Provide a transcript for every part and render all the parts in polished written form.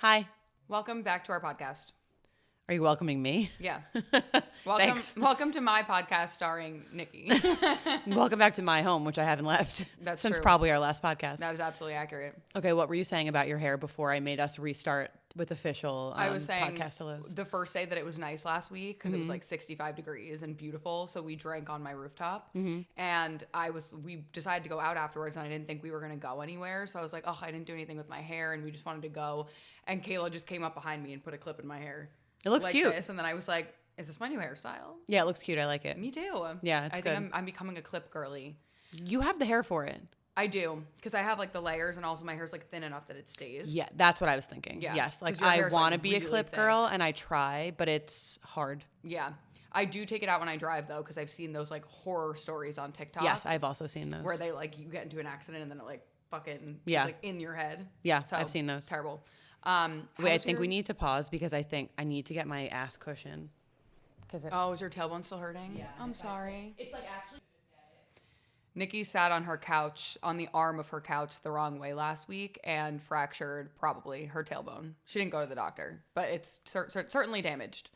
Hi. Welcome back to our podcast. Are you welcoming me? Yeah. Thanks. Welcome to my podcast starring Nikki. Welcome back to my home, which I haven't left That's since true. probably our last podcast. That is absolutely accurate. Okay, what were you saying about your hair before I made us restart with official I was saying podcast hellos? the first day that it was nice last week because it was like 65 degrees and beautiful. So we drank on my rooftop and we decided to go out afterwards and I didn't think we were going to go anywhere. So I was like, oh, I didn't do anything with my hair and we just wanted to go. And Kayla just came up behind me and put a clip in my hair. It looks like cute. This. And then I was like, is this my new hairstyle? Yeah, it looks cute. I like it. Me too. Yeah, it's I good. think I'm becoming a clip girly. You have the hair for it. I do, because I have like the layers and also my hair's like thin enough that it stays. Yeah, that's what I was thinking. Yeah, Yes, like 'cause your I hair's, want to like, be a really clip thick. girl and I try, but it's hard. Yeah. I do take it out when I drive though, because I've seen those like horror stories on TikTok. Yes, I've also seen those. Where they like, you get into an accident and then it like fucking, Yeah. it's like in your head. Yeah, So, I've seen those. Terrible. Wait, I think we need to pause because I think I need to get my ass cushion. Oh, is your tailbone still hurting? Yeah. I'm sorry. It's like actually. Nikki sat on her couch, on the arm of her couch the wrong way last week and fractured probably her tailbone. She didn't go to the doctor, but it's certainly damaged.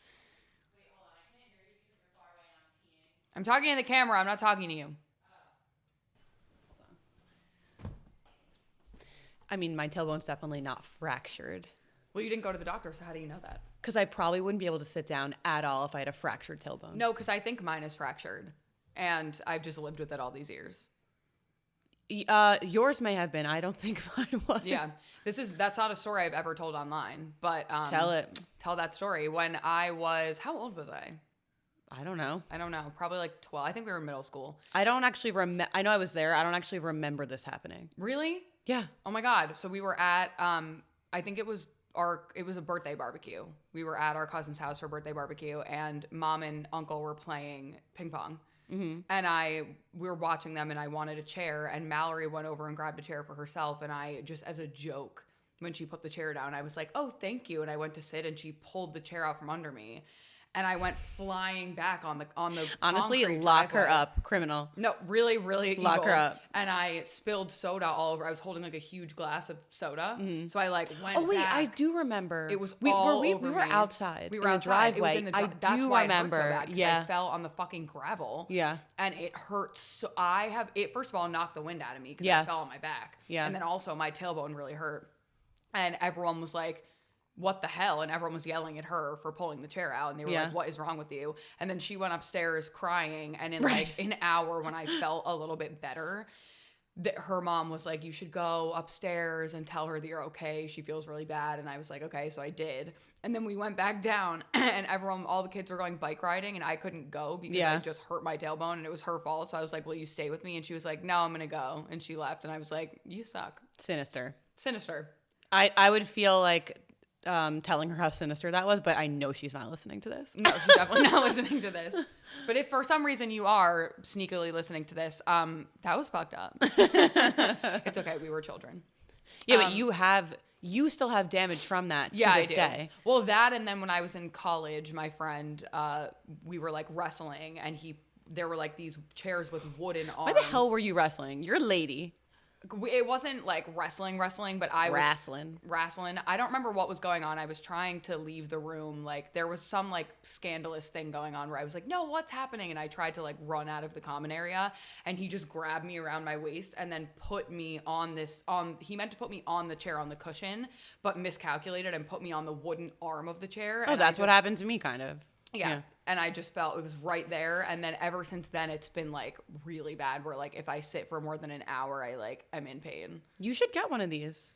Wait, hold on. I can't hear you because you're far away and I'm peeing. I'm talking to the camera. I'm not talking to you. I mean, my tailbone's definitely not fractured. Well, you didn't go to the doctor, so how do you know that? Because I probably wouldn't be able to sit down at all if I had a fractured tailbone. No, because I think mine is fractured, and I've just lived with it all these years. Yours may have been. I don't think mine was. Yeah, that's not a story I've ever told online, but Tell it. Tell that story. When I was, how old was I? I don't know. Probably like 12. I think we were in middle school. I don't actually remember. I know I was there. I don't actually remember this happening. Really? Yeah. Oh my God. So we were at, I think it was a birthday barbecue. We were at our cousin's house for a birthday barbecue, and mom and uncle were playing ping pong. Mm-hmm. And we were watching them, and I wanted a chair, and Mallory went over and grabbed a chair for herself, and I just, as a joke, when she put the chair down, I was like, oh, thank you. And I went to sit, and she pulled the chair out from under me. And I went flying back on the Honestly, concrete lock driveway. her up, criminal. No, really, really evil. Lock her up. And I spilled soda all over. I was holding like a huge glass of soda. Mm-hmm. So I like went Oh wait, back. I do remember. It was we all were over we were me. outside. We were in outside. the driveway. It was in the I that's do why remember. It hurt so bad, 'cause yeah. I fell on the fucking gravel. Yeah. And it hurt so. It first of all knocked the wind out of me because Yes. I fell on my back. Yeah. And then also my tailbone really hurt. And everyone was like, what the hell? And everyone was yelling at her for pulling the chair out. And they were like, what is wrong with you? And then she went upstairs crying. And in like an hour, when I felt a little bit better, her mom was like, you should go upstairs and tell her that you're okay. She feels really bad. And I was like, okay. So I did. And then we went back down and all the kids were going bike riding and I couldn't go because I just hurt my tailbone and it was her fault. So I was like, will you stay with me? And she was like, no, I'm going to go. And she left. And I was like, you suck. Sinister. I would feel like telling her how sinister that was, but I know she's not listening to this. No, she's definitely not listening to this. But if for some reason you are sneakily listening to this, that was fucked up. It's okay. We were children. Yeah, but you still have damage from that to this day. Well, that, and then when I was in college, my friend, we were like wrestling, and there were like these chairs with wooden arms. Why the hell were you wrestling? You're a lady. It wasn't like wrestling, but I was wrestling. I don't remember what was going on. I was trying to leave the room. Like there was some like scandalous thing going on where I was like, no, what's happening? And I tried to like run out of the common area, and he just grabbed me around my waist and then put me he meant to put me on the chair on the cushion, but miscalculated and put me on the wooden arm of the chair. Oh, that's what happened to me kind of. Yeah. And I just felt it was right there. And then ever since then, it's been like really bad where like if I sit for more than an hour, I'm in pain. You should get one of these.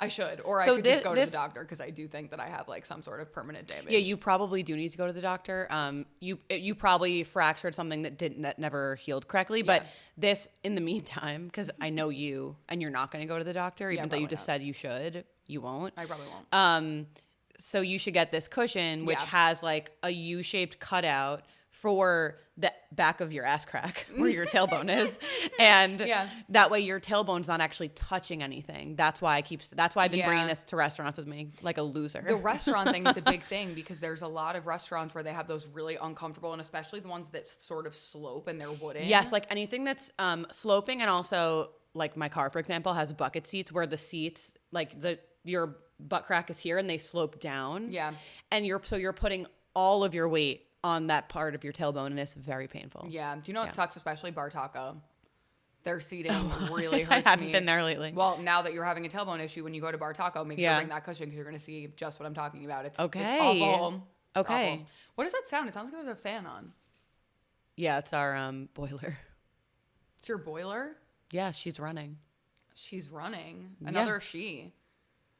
I should. Or I could just go to the doctor because I do think that I have like some sort of permanent damage. Yeah, you probably do need to go to the doctor. You probably fractured something that never healed correctly. But this, in the meantime, because I know you and you're not going to go to the doctor, even though you just said you should, you won't. I probably won't. So you should get this cushion, which has like a U-shaped cutout for the back of your ass crack where your tailbone is. And that way your tailbone's not actually touching anything. That's why I've been bringing this to restaurants with me like a loser. The restaurant thing is a big thing because there's a lot of restaurants where they have those really uncomfortable, and especially the ones that sort of slope and they're wooden. Yes, like anything that's sloping, and also like my car, for example, has bucket seats where the seats, like the your butt crack is here and they slope down. Yeah. And you're putting all of your weight on that part of your tailbone, and it's very painful. Yeah. Do you know what sucks? Especially bar taco. Their seating really hurts me. I haven't been there lately. Well, now that you're having a tailbone issue, when you go to bar taco, make sure to bring that cushion because you're going to see just what I'm talking about. It's awful. It's awful. What does that sound? It sounds like there's a fan on. Yeah, it's our boiler. It's your boiler? Yeah, she's running. She's running. Another she.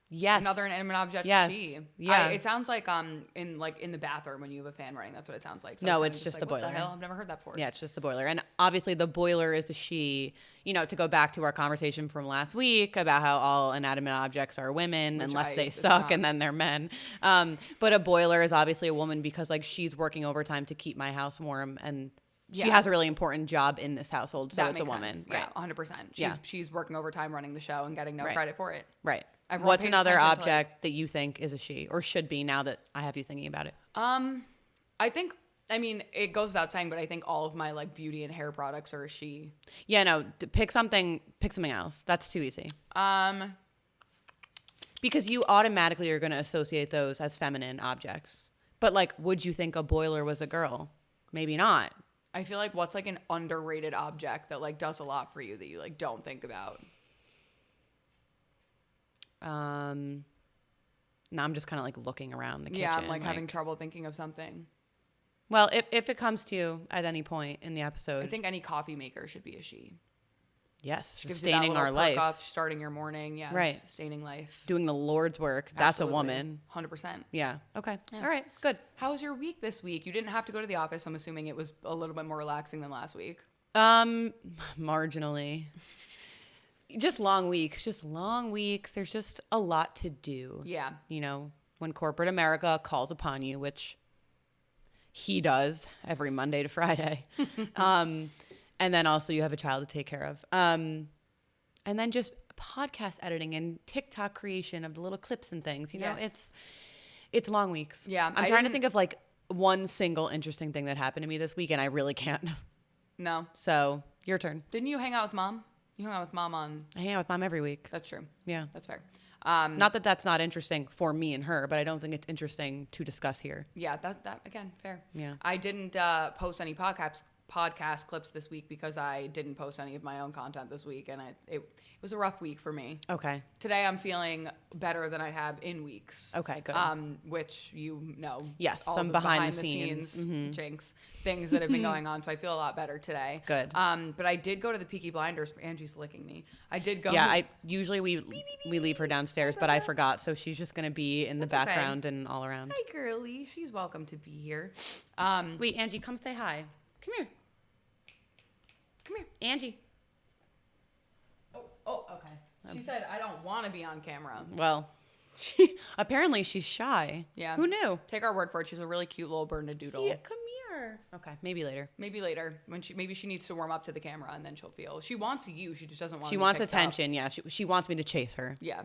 Yes. Another inanimate object. Yes. She. Yeah. It sounds like in the bathroom when you have a fan running. That's what it sounds like. So no, it's just a boiler. What the hell? I've never heard that before. Yeah, it's just a boiler. And obviously the boiler is a she. You know, to go back to our conversation from last week about how all inanimate objects are women unless they suck and then they're men. But a boiler is obviously a woman because like she's working overtime to keep my house warm, and she has a really important job in this household, so it's a woman. Sense. Right. Yeah, 100%. She's working overtime running the show and getting no credit for it. Right. Everyone What's another object that you think is a she or should be now that I have you thinking about it? I mean, it goes without saying, but I think all of my like beauty and hair products are a she. Yeah, no, pick something else. That's too easy. Because you automatically are going to associate those as feminine objects. But like, would you think a boiler was a girl? Maybe not. I feel like what's like an underrated object that like does a lot for you that you like don't think about? Now I'm just kind of like looking around the kitchen. Yeah, I'm like having trouble thinking of something. Well, if it comes to you at any point in the episode. I think any coffee maker should be a she. Yes, sustaining our life. Off, starting your morning, right. Sustaining life. Doing the Lord's work. That's a woman. 100%. Yeah, okay. Yeah. All right, good. How was your week this week? You didn't have to go to the office. I'm assuming it was a little bit more relaxing than last week. Marginally. Just long weeks. There's just a lot to do. Yeah. You know, when corporate America calls upon you, which he does every Monday to Friday. And then also you have a child to take care of. And then just podcast editing and TikTok creation of the little clips and things. You know, it's long weeks. Yeah. I'm trying to think of like one single interesting thing that happened to me this week, and I really can't. No. So your turn. Didn't you hang out with Mom? You hung out with Mom on... I hang out with Mom every week. That's true. Yeah. That's fair. Not that that's not interesting for me and her, but I don't think it's interesting to discuss here. Yeah, that again, fair. Yeah. I didn't post any podcast clips this week because I didn't post any of my own content this week, and it was a rough week for me. Okay. Today I'm feeling better than I have in weeks. Okay, good. Which you know. Yes, all some the behind the scenes jinx things that have been going on, so I feel a lot better today. Good. But I did go to the Peaky Blinders. Angie's licking me. I did go. Yeah, usually we leave her downstairs, but I forgot, so she's just gonna be in the background and all around. Hi, girly. She's welcome to be here. Wait, Angie, come say hi. Come here. Come here, Angie. Oh, okay. She said, I don't want to be on camera. Well, apparently she's shy. Yeah. Who knew? Take our word for it. She's a really cute little Bernedoodle. Yeah, come here. Okay, maybe later. Maybe later. Maybe she needs to warm up to the camera, and then she'll feel. She wants you. She just doesn't want. She wants attention. Yeah, she wants me to chase her. Yeah.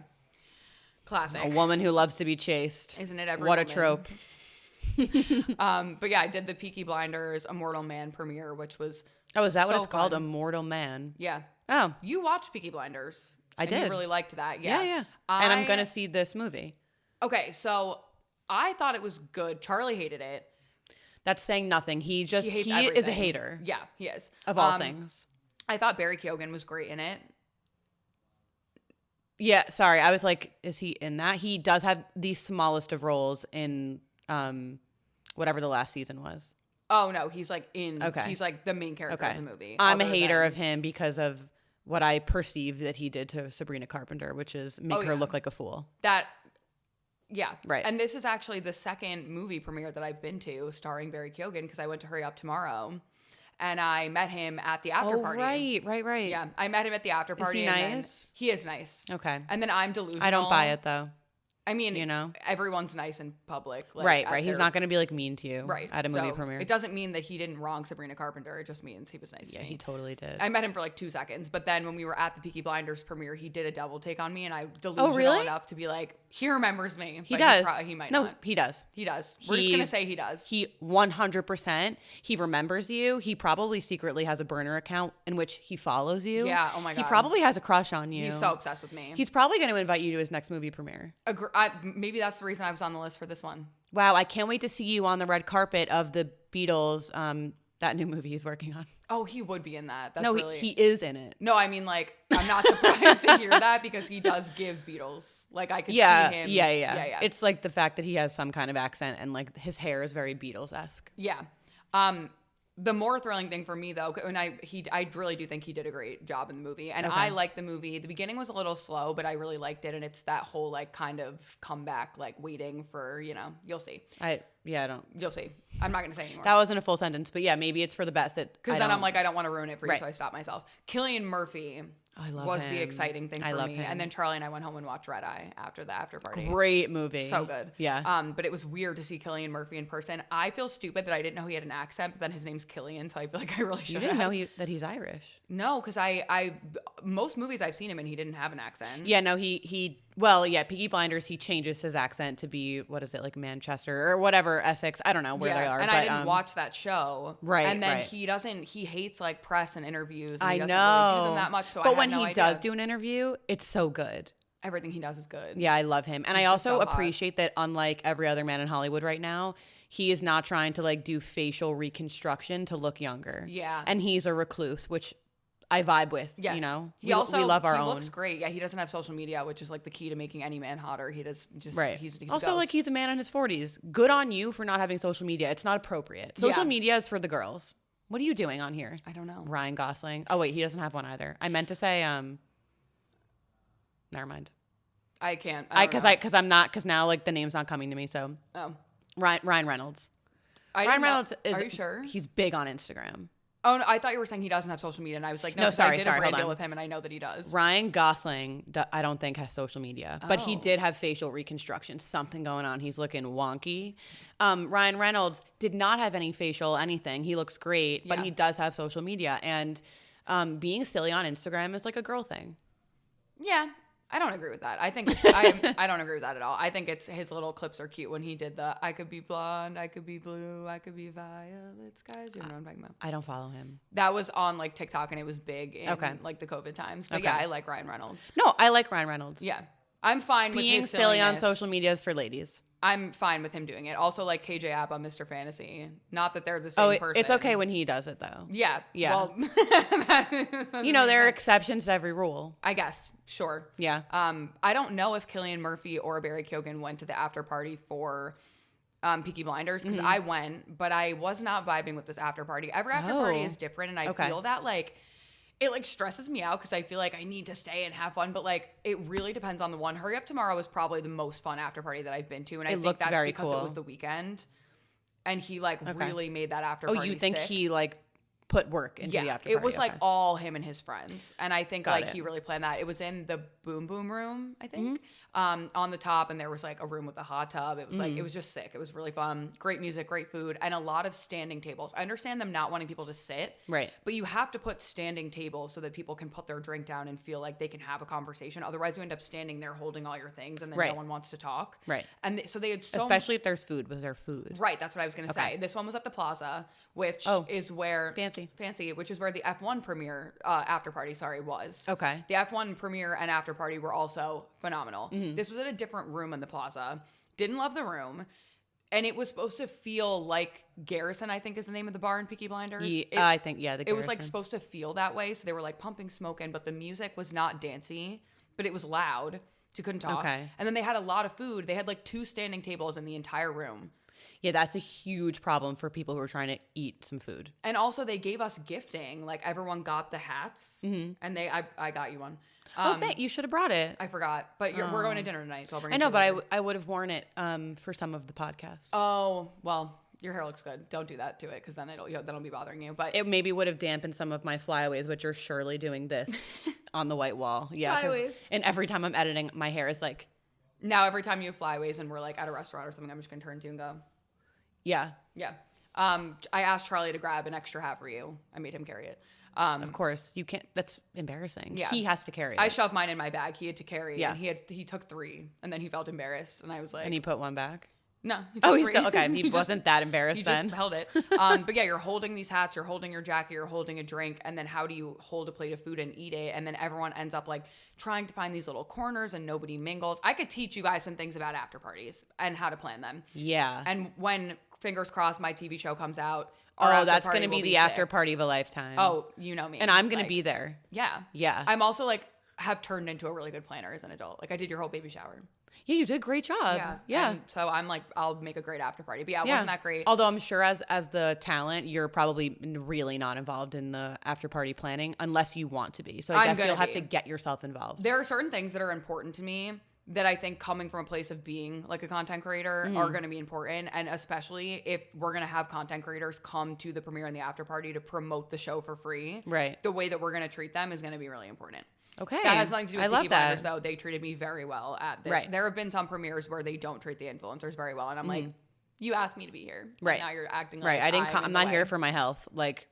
Classic. A woman who loves to be chased. Isn't it every What woman? a trope. But yeah, I did the Peaky Blinders Immortal Man premiere, which was is that what it's fun. called? Immortal Man. Yeah. Oh. You watched Peaky Blinders. I did. You really liked that. Yeah. Yeah. And I'm going to see this movie. Okay, so I thought it was good. Charlie hated it. That's saying nothing. He is a hater. Yeah, he is. Of all things. I thought Barry Keoghan was great in it. Yeah, sorry. I was like, is he in that? He does have the smallest of roles in whatever the last season was. Oh, no. He's like he's like the main character of the movie. I'm a hater of him because of what I perceive that he did to Sabrina Carpenter, which is make her look like a fool. Yeah. Right. And this is actually the second movie premiere that I've been to starring Barry Keoghan because I went to Hurry Up Tomorrow and I met him at the after party. Right. Yeah. I met him at the after party. Is he nice? He is nice. Okay. And then I'm delusional. I don't buy it though. I mean, everyone's nice in public. Like, right. He's not going to be like mean to you at a movie premiere. It doesn't mean that he didn't wrong Sabrina Carpenter. It just means he was nice to me. Yeah, he totally did. I met him for like 2 seconds, but then when we were at the Peaky Blinders premiere, he did a double take on me, and I delusional enough to be like, he remembers me. He does. He might not. He does. He does. We're just going to say he does. He 100%. He remembers you. He probably secretly has a burner account in which he follows you. Yeah, oh my God. He probably has a crush on you. He's so obsessed with me. He's probably going to invite you to his next movie premiere. Maybe that's the reason I was on the list for this one. Wow, I can't wait to see you on the red carpet of the Beatles, that new movie he's working on. Oh, he would be in that. He is in it. No, I mean, like, I'm not surprised to hear that because he does give Beatles. Like, I could see him. Yeah. It's like the fact that he has some kind of accent and like his hair is very Beatles-esque. Yeah. The more thrilling thing for me, though, and I really do think he did a great job in the movie. And I liked the movie. The beginning was a little slow, but I really liked it. And it's that whole, like, kind of comeback, like, waiting for, you'll see. You'll see. I'm not going to say anymore. That wasn't a full sentence, but yeah, maybe it's for the best. Because then I'm like, I don't want to ruin it for you, so I stop myself. Cillian Murphy was him. the exciting thing for me. Him. And then Charlie and I went home and watched Red Eye after the after party. Great movie. So good. Yeah. But it was weird to see Cillian Murphy in person. I feel stupid that I didn't know he had an accent, but then his name's Cillian, so I feel like I really should have. You didn't know that he's Irish? No, because most movies I've seen him in, he didn't have an accent. Yeah, no, Peaky Blinders, he changes his accent to be, what is it, like Manchester or whatever, Essex, I don't know where they are. And I didn't watch that show. Right, and then he hates like press and interviews. And I he know. doesn't really do them that much, so but when he does do an interview, it's so good. Everything he does is good. Yeah, I love him. And I also appreciate that unlike every other man in Hollywood right now, he is not trying to like do facial reconstruction to look younger. Yeah. And he's a recluse, which I vibe with. Yes. We love our own. He looks great. Yeah, he doesn't have social media, which is like the key to making any man hotter. He does just right. He's also like he's a man in his 40s. Good on you for not having social media. It's not appropriate. Social media is for the girls. What are you doing on here? I don't know. Ryan Gosling. Oh wait, he doesn't have one either. I meant to say never mind. I can't. Because now like the name's not coming to me. So Ryan Reynolds. Ryan Reynolds is. Are you sure? He's big on Instagram. Oh, no, I thought you were saying he doesn't have social media, and I was like, no, sorry, I did a brand deal with him, and I know that he does. Ryan Gosling, I don't think has social media, but he did have facial reconstruction, something going on. He's looking wonky. Ryan Reynolds did not have any facial anything. He looks great, but he does have social media, and being silly on Instagram is like a girl thing. Yeah. I don't agree with that. I think I don't agree with that at all. I think it's his little clips are cute when he did the I could be blonde, I could be blue, I could be violet skies. You know what I'm talking about? I don't follow him. That was on like TikTok and it was big in like the COVID times. But yeah, I like Ryan Reynolds. No, I like Ryan Reynolds. Yeah. I'm fine with being silly on social media is for ladies. I'm fine with him doing it. Also, like KJ Apa, Mr. Fantasy. Not that they're the same person. It's okay when he does it, though. Yeah. Well, there are exceptions to every rule. I guess. Sure. Yeah. I don't know if Cillian Murphy or Barry Keoghan went to the after party for Peaky Blinders because I went, but I was not vibing with this after party. Every after party is different, and I feel that like it like stresses me out because I feel like I need to stay and have fun, but like it really depends on the one. Hurry Up Tomorrow was probably the most fun after party that I've been to, and I think that's because it was the weekend, and he like really made that after party. Oh, you think he like put work into the after party? It was like all him and his friends, and I think he really planned that. It was in the Boom Boom Room, I think, on the top, and there was like a room with a hot tub. It was like it was just sick. It was really fun. Great music, great food, and a lot of standing tables. I understand them not wanting people to sit, right? But you have to put standing tables so that people can put their drink down and feel like they can have a conversation. Otherwise, you end up standing there holding all your things, and then no one wants to talk, right? And so they had especially if there's food. Was there food? Right. That's what I was gonna say. This one was at the Plaza, which is where fancy, which is where the F1 premiere after party was. Okay. The F1 premiere and after party were also phenomenal. This was at a different room in the Plaza. Didn't love the room. And it was supposed to feel like Garrison, I think is the name of the bar in Peaky Blinders. I think, the Garrison. It was like supposed to feel that way. So they were like pumping smoke in, but the music was not dancey, but it was loud. So you couldn't talk. Okay. And then they had a lot of food. They had like 2 standing tables in the entire room. Yeah, that's a huge problem for people who are trying to eat some food. And also they gave us gifting. Like everyone got the hats and I got you one. You should have brought it. I forgot, but we're going to dinner tonight, so I'll bring it. I know, but I would have worn it for some of the podcast. Oh, well, your hair looks good. Don't do that to it because then that'll be bothering you. But it maybe would have dampened some of my flyaways, which are surely doing this on the white wall. Yeah, flyaways. And every time I'm editing, my hair is like Now every time you have flyaways and we're like at a restaurant or something, I'm just gonna turn to you and go, yeah. yeah. I asked Charlie to grab an extra hat for you. I made him carry it. Of course, you can't. That's embarrassing. Yeah. He has to carry it. I shoved mine in my bag. He had to carry. Yeah. And he took 3, and then he felt embarrassed, and I was like, and he put 1 back. No. He's still okay. He wasn't that embarrassed then. He just held it. But yeah, you're holding these hats, you're holding your jacket, you're holding a drink, and then how do you hold a plate of food and eat it? And then everyone ends up like trying to find these little corners, and nobody mingles. I could teach you guys some things about after parties and how to plan them. Yeah. And when, fingers crossed, my TV show comes out. Oh, that's going to be the after party of a lifetime. Oh, you know me. And I'm going to be there. Yeah. Yeah. I'm also like, have turned into a really good planner as an adult. Like I did your whole baby shower. Yeah, you did a great job. Yeah. And so I'm like, I'll make a great after party. But yeah, it wasn't that great. Although I'm sure as the talent, you're probably really not involved in the after party planning unless you want to be. So I guess you'll have to get yourself involved. There are certain things that are important to me that I think coming from a place of being like a content creator are going to be important. And especially if we're going to have content creators come to the premiere and the after party to promote the show for free. Right. The way that we're going to treat them is going to be really important. Okay. That has nothing to do with Peaky Blinders, though. They treated me very well at this. Right. There have been some premieres where they don't treat the influencers very well. And I'm like, you asked me to be here. Right. Now you're acting like I'm not here for my health. Like,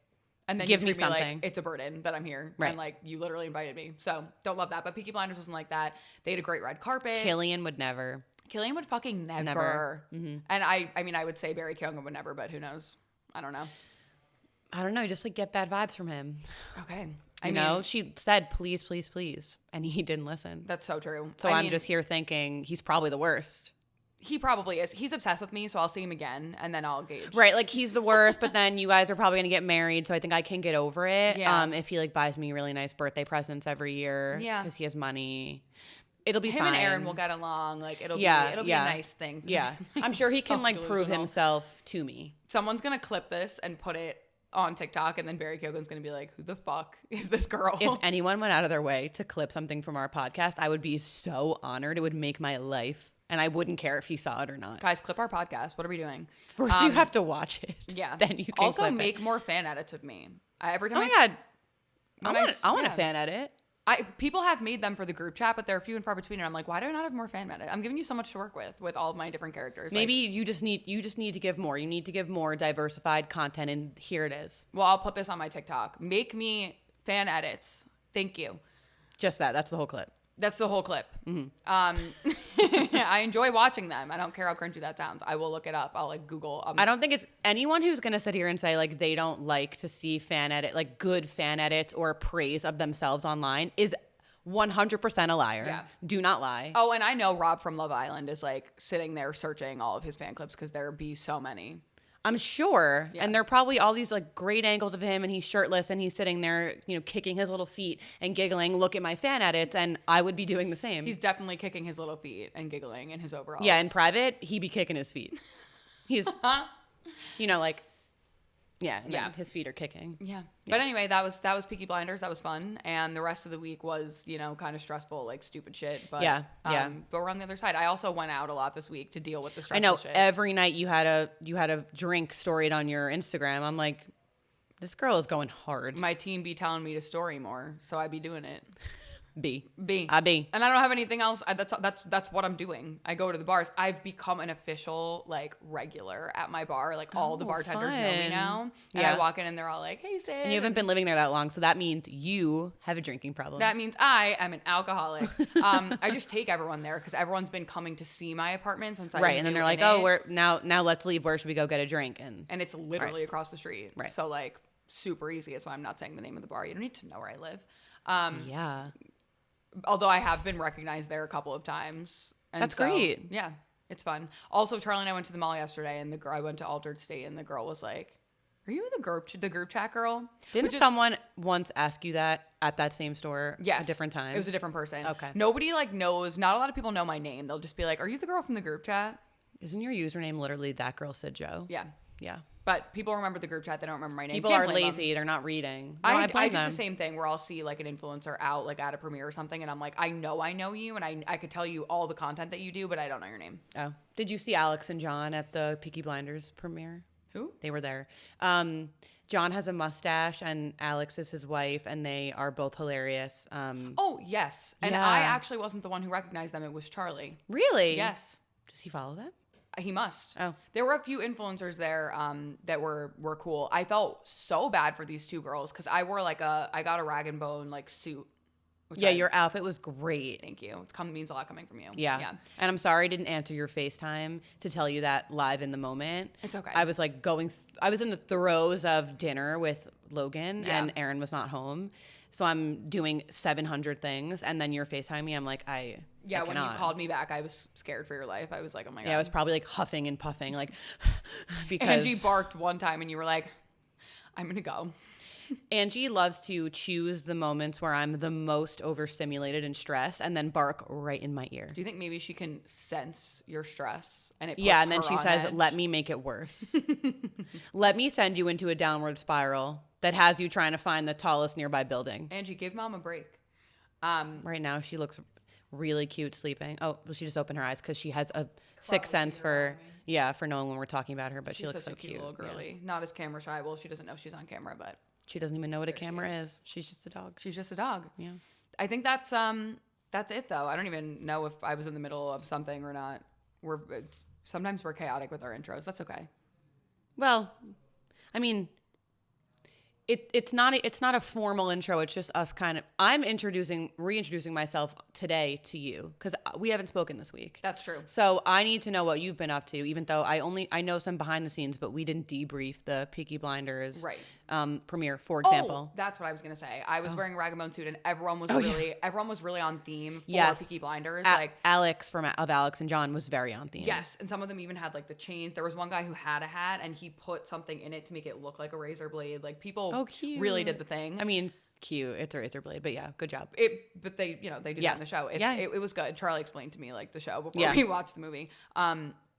and then give you me treat something. Me like it's a burden that I'm here. Right. And like you literally invited me. So don't love that. But Peaky Blinders wasn't like that. They had a great red carpet. Killian would never. Killian would fucking never. Mm-hmm. And I mean, I would say Barry Keoghan would never, but who knows? I don't know. Just like get bad vibes from him. Okay. I know she said, please, please, please. And he didn't listen. That's so true. So I'm just here thinking he's probably the worst. He probably is. He's obsessed with me, so I'll see him again, and then I'll gauge. Right, like he's the worst, but then you guys are probably going to get married, so I think I can get over it. Yeah. If he like buys me really nice birthday presents every year. Yeah. Because he has money. It'll be him fine. Him and Aaron will get along. Like it'll be a nice thing. Yeah. I'm sure he can like prove himself to me. Someone's going to clip this and put it on TikTok, and then Barry Keoghan's going to be like, who the fuck is this girl? If anyone went out of their way to clip something from our podcast, I would be so honored. It would make my life. And I wouldn't care if he saw it or not. Guys, clip our podcast. What are we doing? First, you have to watch it. Yeah. Then you can also clip make more fan edits of me. Every time oh my God. I want a fan edit. People have made them for the group chat, but they're few and far between. And I'm like, why do I not have more fan edits? I'm giving you so much to work with all of my different characters. Maybe you just need to give more. You need to give more diversified content, and here it is. Well, I'll put this on my TikTok. Make me fan edits. Thank you. Just that. That's the whole clip. That's the whole clip. Mm-hmm. I enjoy watching them. I don't care how cringy that sounds. I will look it up. I'll like Google. I don't think it's anyone who's going to sit here and say like they don't like to see like good fan edits or praise of themselves online is 100% a liar. Yeah. Do not lie. Oh, and I know Rob from Love Island is like sitting there searching all of his fan clips because there be so many. I'm sure. Yeah. And there are probably all these like great angles of him and he's shirtless and he's sitting there, kicking his little feet and giggling, look at my fan edits, and I would be doing the same. He's definitely kicking his little feet and giggling in his overalls. Yeah, in private, he'd be kicking his feet. He's, his feet are kicking. Yeah. But anyway, that was Peaky Blinders. That was fun. And the rest of the week was, kind of stressful, like stupid shit. But, but we're on the other side. I also went out a lot this week to deal with the stressful shit. Every night you had a drink storied on your Instagram. I'm like, this girl is going hard. My team be telling me to story more, so I be doing it. B. And I don't have anything else. That's what I'm doing. I go to the bars. I've become an official like regular at my bar. Like all the bartenders know me now. And I walk in and they're all like, "Hey, Sid." And you haven't been living there that long, so that means you have a drinking problem. That means I am an alcoholic. I just take everyone there because everyone's been coming to see my apartment since I and then they're like, "Oh, now let's leave. Where should we go get a drink?" And it's literally across the street. Right. So like super easy. That's why I'm not saying the name of the bar. You don't need to know where I live. Although I have been recognized there a couple of times. And that's great. Yeah, it's fun. Also, Charlie and I went to the mall yesterday, and I went to Altered State, and the girl was like, "Are you the group chat girl?" Didn't someone once ask you that at that same store? Yes. A different time? It was a different person. Okay. Nobody knows. Not a lot of people know my name. They'll just be like, "Are you the girl from the group chat?" Isn't your username literally that girl Sid Joe? Yeah. Yeah. But people remember the group chat. They don't remember my name. People are lazy. They're not reading. No, I do the same thing where I'll see like an influencer out like at a premiere or something. And I'm like, I know you. And I could tell you all the content that you do, but I don't know your name. Oh. Did you see Alex and John at the Peaky Blinders premiere? Who? They were there. John has a mustache and Alex is his wife, and they are both hilarious. Oh, yes. And I actually wasn't the one who recognized them. It was Charlie. Really? Yes. Does he follow them? He must. Oh. There were a few influencers there that were cool. I felt so bad for these two girls because I wore I got a rag and bone like suit. Your outfit was great. Thank you. It means a lot coming from you. Yeah. And I'm sorry I didn't answer your FaceTime to tell you that live in the moment. It's okay. I was like I was in the throes of dinner with Logan and Aaron was not home. So I'm doing 700 things. And then you're FaceTiming me. I'm like, I when you called me back, I was scared for your life. I was like, oh my God. Yeah, I was probably like huffing and puffing like because Angie barked one time and you were like, I'm going to go. Angie loves to choose the moments where I'm the most overstimulated and stressed and then bark right in my ear. Do you think maybe she can sense your stress and it puts and then her she on says, edge? let me make it worse. Let me send you into a downward spiral that has you trying to find the tallest nearby building. Angie, give mom a break. Right now she looks really cute sleeping. Oh, well, she just opened her eyes because she has a sixth sense for knowing when we're talking about her, but she looks so cute. Little girly. Yeah. Not as camera shy. Well, she doesn't know she's on camera, but she doesn't even know what a camera is. She's just a dog. She's just a dog. Yeah. I think that's it though. I don't even know if I was in the middle of something or not. Sometimes we're chaotic with our intros. That's okay. Well, I mean, it's not a formal intro. It's just us kind of. I'm reintroducing myself today to you because we haven't spoken this week. That's true. So I need to know what you've been up to. Even though I know some behind the scenes, but we didn't debrief the Peaky Blinders premiere, for example. Oh, that's what I was gonna say. I was wearing a rag and bone suit, and everyone was really on theme for Peaky Blinders. Alex of Alex and John was very on theme. Yes, and some of them even had like the chains. There was one guy who had a hat, and he put something in it to make it look like a razor blade. Like people really did the thing. I mean, cute. It's a razor blade, but yeah, good job. But they do that in the show. It was good. Charlie explained to me like the show before we watched the movie.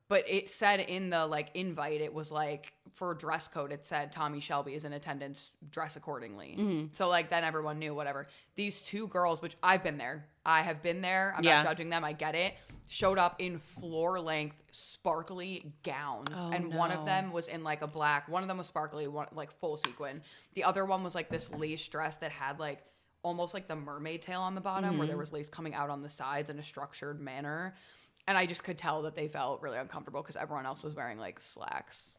But it said in the like invite, it was like for dress code, it said Tommy Shelby is in attendance, dress accordingly. Mm-hmm. So like then everyone knew whatever. These two girls, which I have been there. I'm not judging them. I get it. Showed up in floor length sparkly gowns. One of them was in like a black, one of them was sparkly, one like full sequin. The other one was like this lace dress that had like almost like the mermaid tail on the bottom where there was lace coming out on the sides in a structured manner. And I just could tell that they felt really uncomfortable because everyone else was wearing like slacks.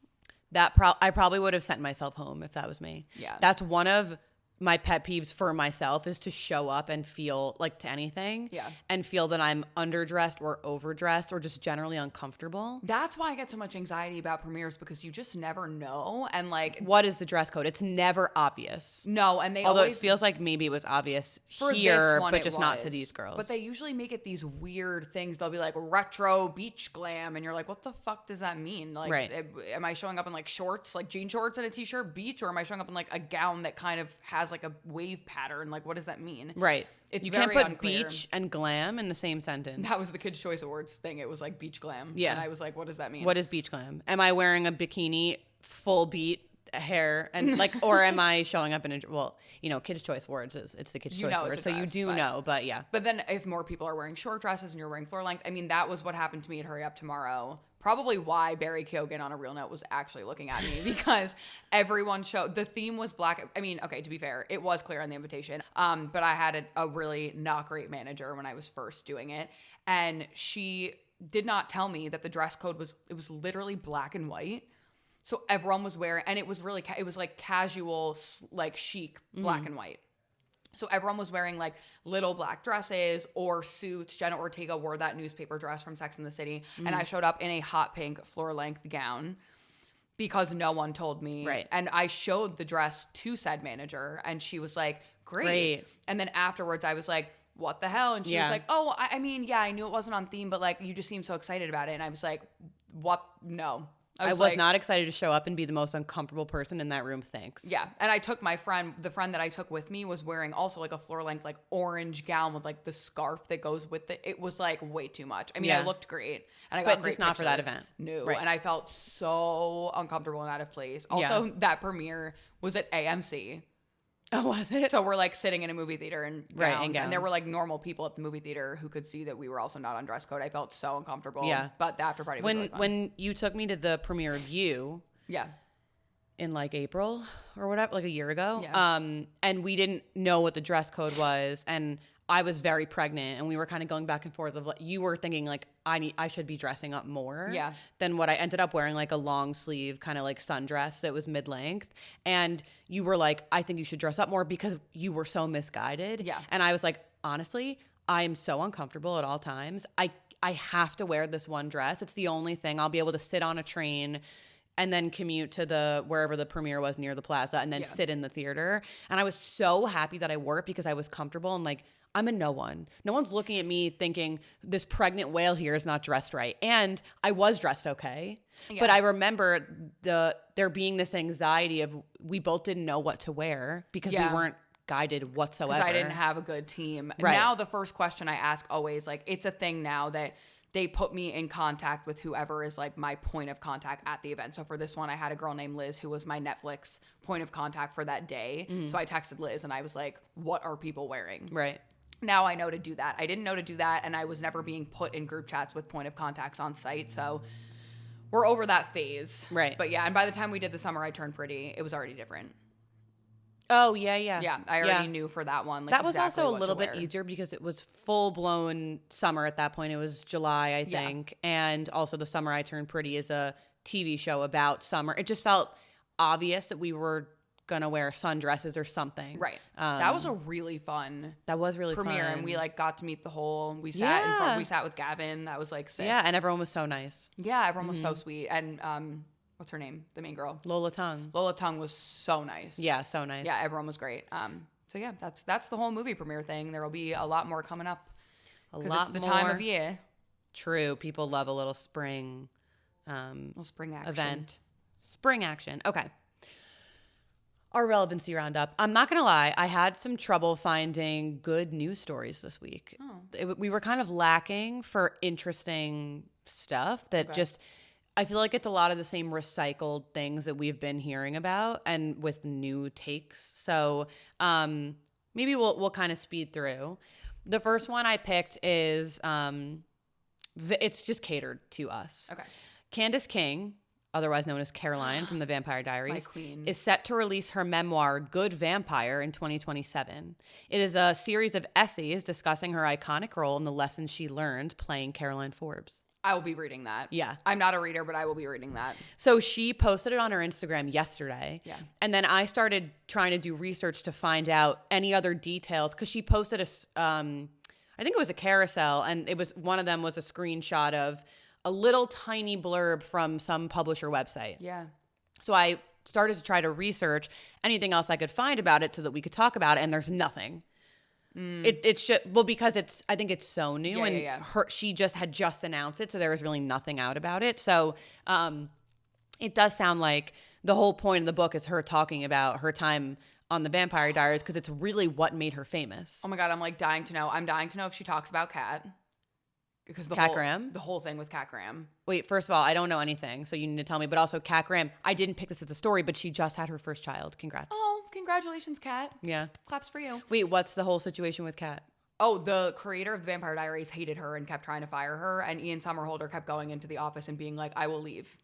I probably would have sent myself home if that was me. Yeah. That's one of my pet peeves for myself is to show up and feel like to anything and feel that I'm underdressed or overdressed or just generally uncomfortable. That's why I get so much anxiety about premieres because you just never know. And like, what is the dress code? It's never obvious. No. And they although it feels like maybe it was obvious for here, but just not to these girls. But they usually make it these weird things. They'll be like retro beach glam. And you're like, what the fuck does that mean? Like, am I showing up in like shorts, like jean shorts and a t-shirt beach? Or am I showing up in like a gown that kind of has like a wave pattern? Like, what does that mean? Right. It's you very can't put unclear. Beach and glam in the same sentence. That was the Kids' Choice Awards thing. It was like beach glam. Yeah. And I was like, what does that mean? What is beach glam? Am I wearing a bikini, full beat hair, and like, or am I showing up in a, Kids' Choice Awards it's the Kids' Choice Awards, so you do know, but yeah. But then if more people are wearing short dresses and you're wearing floor length, I mean, that was what happened to me at Hurry Up Tomorrow. Probably why Barry Keoghan on A Real Note was actually looking at me because everyone showed the theme was black. I mean, okay, to be fair, it was clear on the invitation. But I had a really not great manager when I was first doing it. And she did not tell me that the dress code was literally black and white. So everyone was wearing, and it was really, it was like casual, like chic, black and white. So everyone was wearing like little black dresses or suits. Jenna Ortega wore that newspaper dress from Sex and the City. And I showed up in a hot pink floor length gown because no one told me. Right. And I showed the dress to said manager and she was like, great. And then afterwards I was like, what the hell? And she was like, oh, I mean, yeah, I knew it wasn't on theme, but like you just seemed so excited about it. And I was like, what? No. I was not excited to show up and be the most uncomfortable person in that room. Thanks. Yeah. And I took the friend that I took with me was wearing also like a floor length, like orange gown with like the scarf that goes with it. It was like way too much. I mean, I looked great and I got but just not for that event. No. Right. And I felt so uncomfortable and out of place. Also, that premiere was at AMC. Oh, was it? So we're like sitting in a movie theater and and there were like normal people at the movie theater who could see that we were also not on dress code. I felt so uncomfortable. Yeah. But the after party was really fun. When you took me to the premiere of You, Yeah. In like April or whatever, like a year ago. Yeah. And we didn't know what the dress code was. And I was very pregnant, and we were kind of going back and forth of like, you were thinking like, I should be dressing up more than what I ended up wearing, like a long sleeve kind of like sundress that was mid-length. And you were like, I think you should dress up more because you were so misguided. Yeah. And I was like, honestly, I am so uncomfortable at all times. I have to wear this one dress. It's the only thing. I'll be able to sit on a train and then commute to wherever the premiere was near the plaza, and then sit in the theater. And I was so happy that I wore it because I was comfortable, and like, I'm a no one. No one's looking at me thinking this pregnant whale here is not dressed right. And I was dressed okay. Yeah. But I remember there being this anxiety of we both didn't know what to wear because we weren't guided whatsoever. Because I didn't have a good team. Right. Now the first question I ask always, like, it's a thing now that they put me in contact with whoever is like my point of contact at the event. So for this one, I had a girl named Liz who was my Netflix point of contact for that day. Mm-hmm. So I texted Liz and I was like, what are people wearing? Right. Now I know to do that. I didn't know to do that, and I was never being put in group chats with point of contacts on site. So we're over that phase. Right. But yeah, and by the time we did the Summer I Turned Pretty, it was already different. Oh, yeah, yeah. Yeah, I already knew for that one. Like, that was exactly also a little bit easier because it was full-blown summer at that point. It was July, I think. Yeah. And also The Summer I Turned Pretty is a TV show about summer. It just felt obvious that we were gonna wear sundresses or something. Right. That was a really fun premiere, and we like got to meet we sat with Gavin. That was like sick. Yeah, and everyone was so nice. Yeah, everyone was so sweet. And what's her name? The main girl. Lola Tung. Lola Tung was so nice. Yeah, so nice. Yeah, everyone was great. So yeah, that's the whole movie premiere thing. There will be a lot more coming up. It's the time of year. True. People love a little spring little spring action. Event. Spring action. Okay. Our relevancy roundup. I'm not going to lie. I had some trouble finding good news stories this week. Oh. We were kind of lacking for interesting stuff that I feel like it's a lot of the same recycled things that we've been hearing about and with new takes. So maybe we'll kind of speed through. The first one I picked is it's just catered to us. Okay. Candice King, otherwise known as Caroline from The Vampire Diaries, is set to release her memoir, Good Vampire, in 2027. It is a series of essays discussing her iconic role and the lessons she learned playing Caroline Forbes. I will be reading that. Yeah. I'm not a reader, but I will be reading that. So she posted it on her Instagram yesterday. Yeah. And then I started trying to do research to find out any other details because she posted I think it was a carousel, and it was one of them was a screenshot of a little tiny blurb from some publisher website. Yeah. So I started to try to research anything else I could find about it so that we could talk about it, and there's nothing. It's just, because I think it's so new, she had just announced it, so there was really nothing out about it. So it does sound like the whole point of the book is her talking about her time on The Vampire Diaries because it's really what made her famous. Oh my God, I'm like dying to know. I'm dying to know if she talks about Kat. Because the whole thing with Kat Graham. Wait, first of all, I don't know anything, so you need to tell me. But also, Kat Graham, I didn't pick this as a story, but she just had her first child. Congrats. Oh, congratulations, Kat. Yeah. Claps for you. Wait, what's the whole situation with Kat? Oh, the creator of The Vampire Diaries hated her and kept trying to fire her, and Ian Somerhalder kept going into the office and being like, I will leave.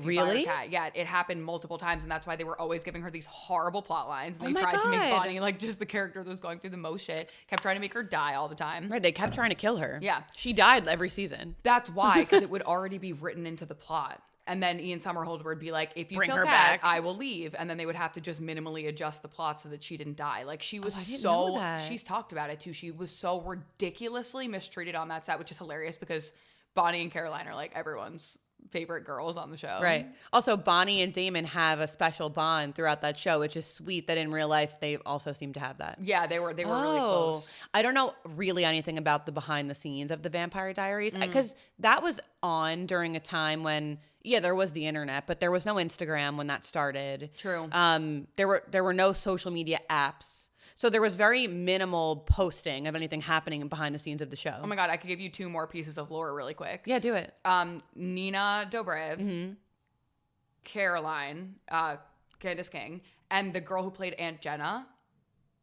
Really? Yeah, it happened multiple times, and that's why they were always giving her these horrible plot lines. And they tried to make Bonnie like just the character that was going through the most shit. Kept trying to make her die all the time. Right, they kept trying to kill her. Yeah. She died every season. That's why, because it would already be written into the plot. And then Ian Somerhalder would be like, if you bring kill her Kat, back, I will leave. And then they would have to just minimally adjust the plot so that she didn't die. Like, she was she's talked about it too. She was so ridiculously mistreated on that set, which is hilarious because Bonnie and Caroline are like everyone's favorite girls on the show. Right. Also, Bonnie and Damon have a special bond throughout that show, which is sweet that in real life they also seem to have that. Yeah, they were really close. I don't know really anything about the behind the scenes of The Vampire Diaries because that was on during a time when there was the internet, but there was no Instagram when that started. True. There were no social media apps. So there was very minimal posting of anything happening behind the scenes of the show. Oh my God, I could give you 2 more pieces of lore really quick. Yeah, do it. Nina Dobrev, Caroline, Candice King, and the girl who played Aunt Jenna.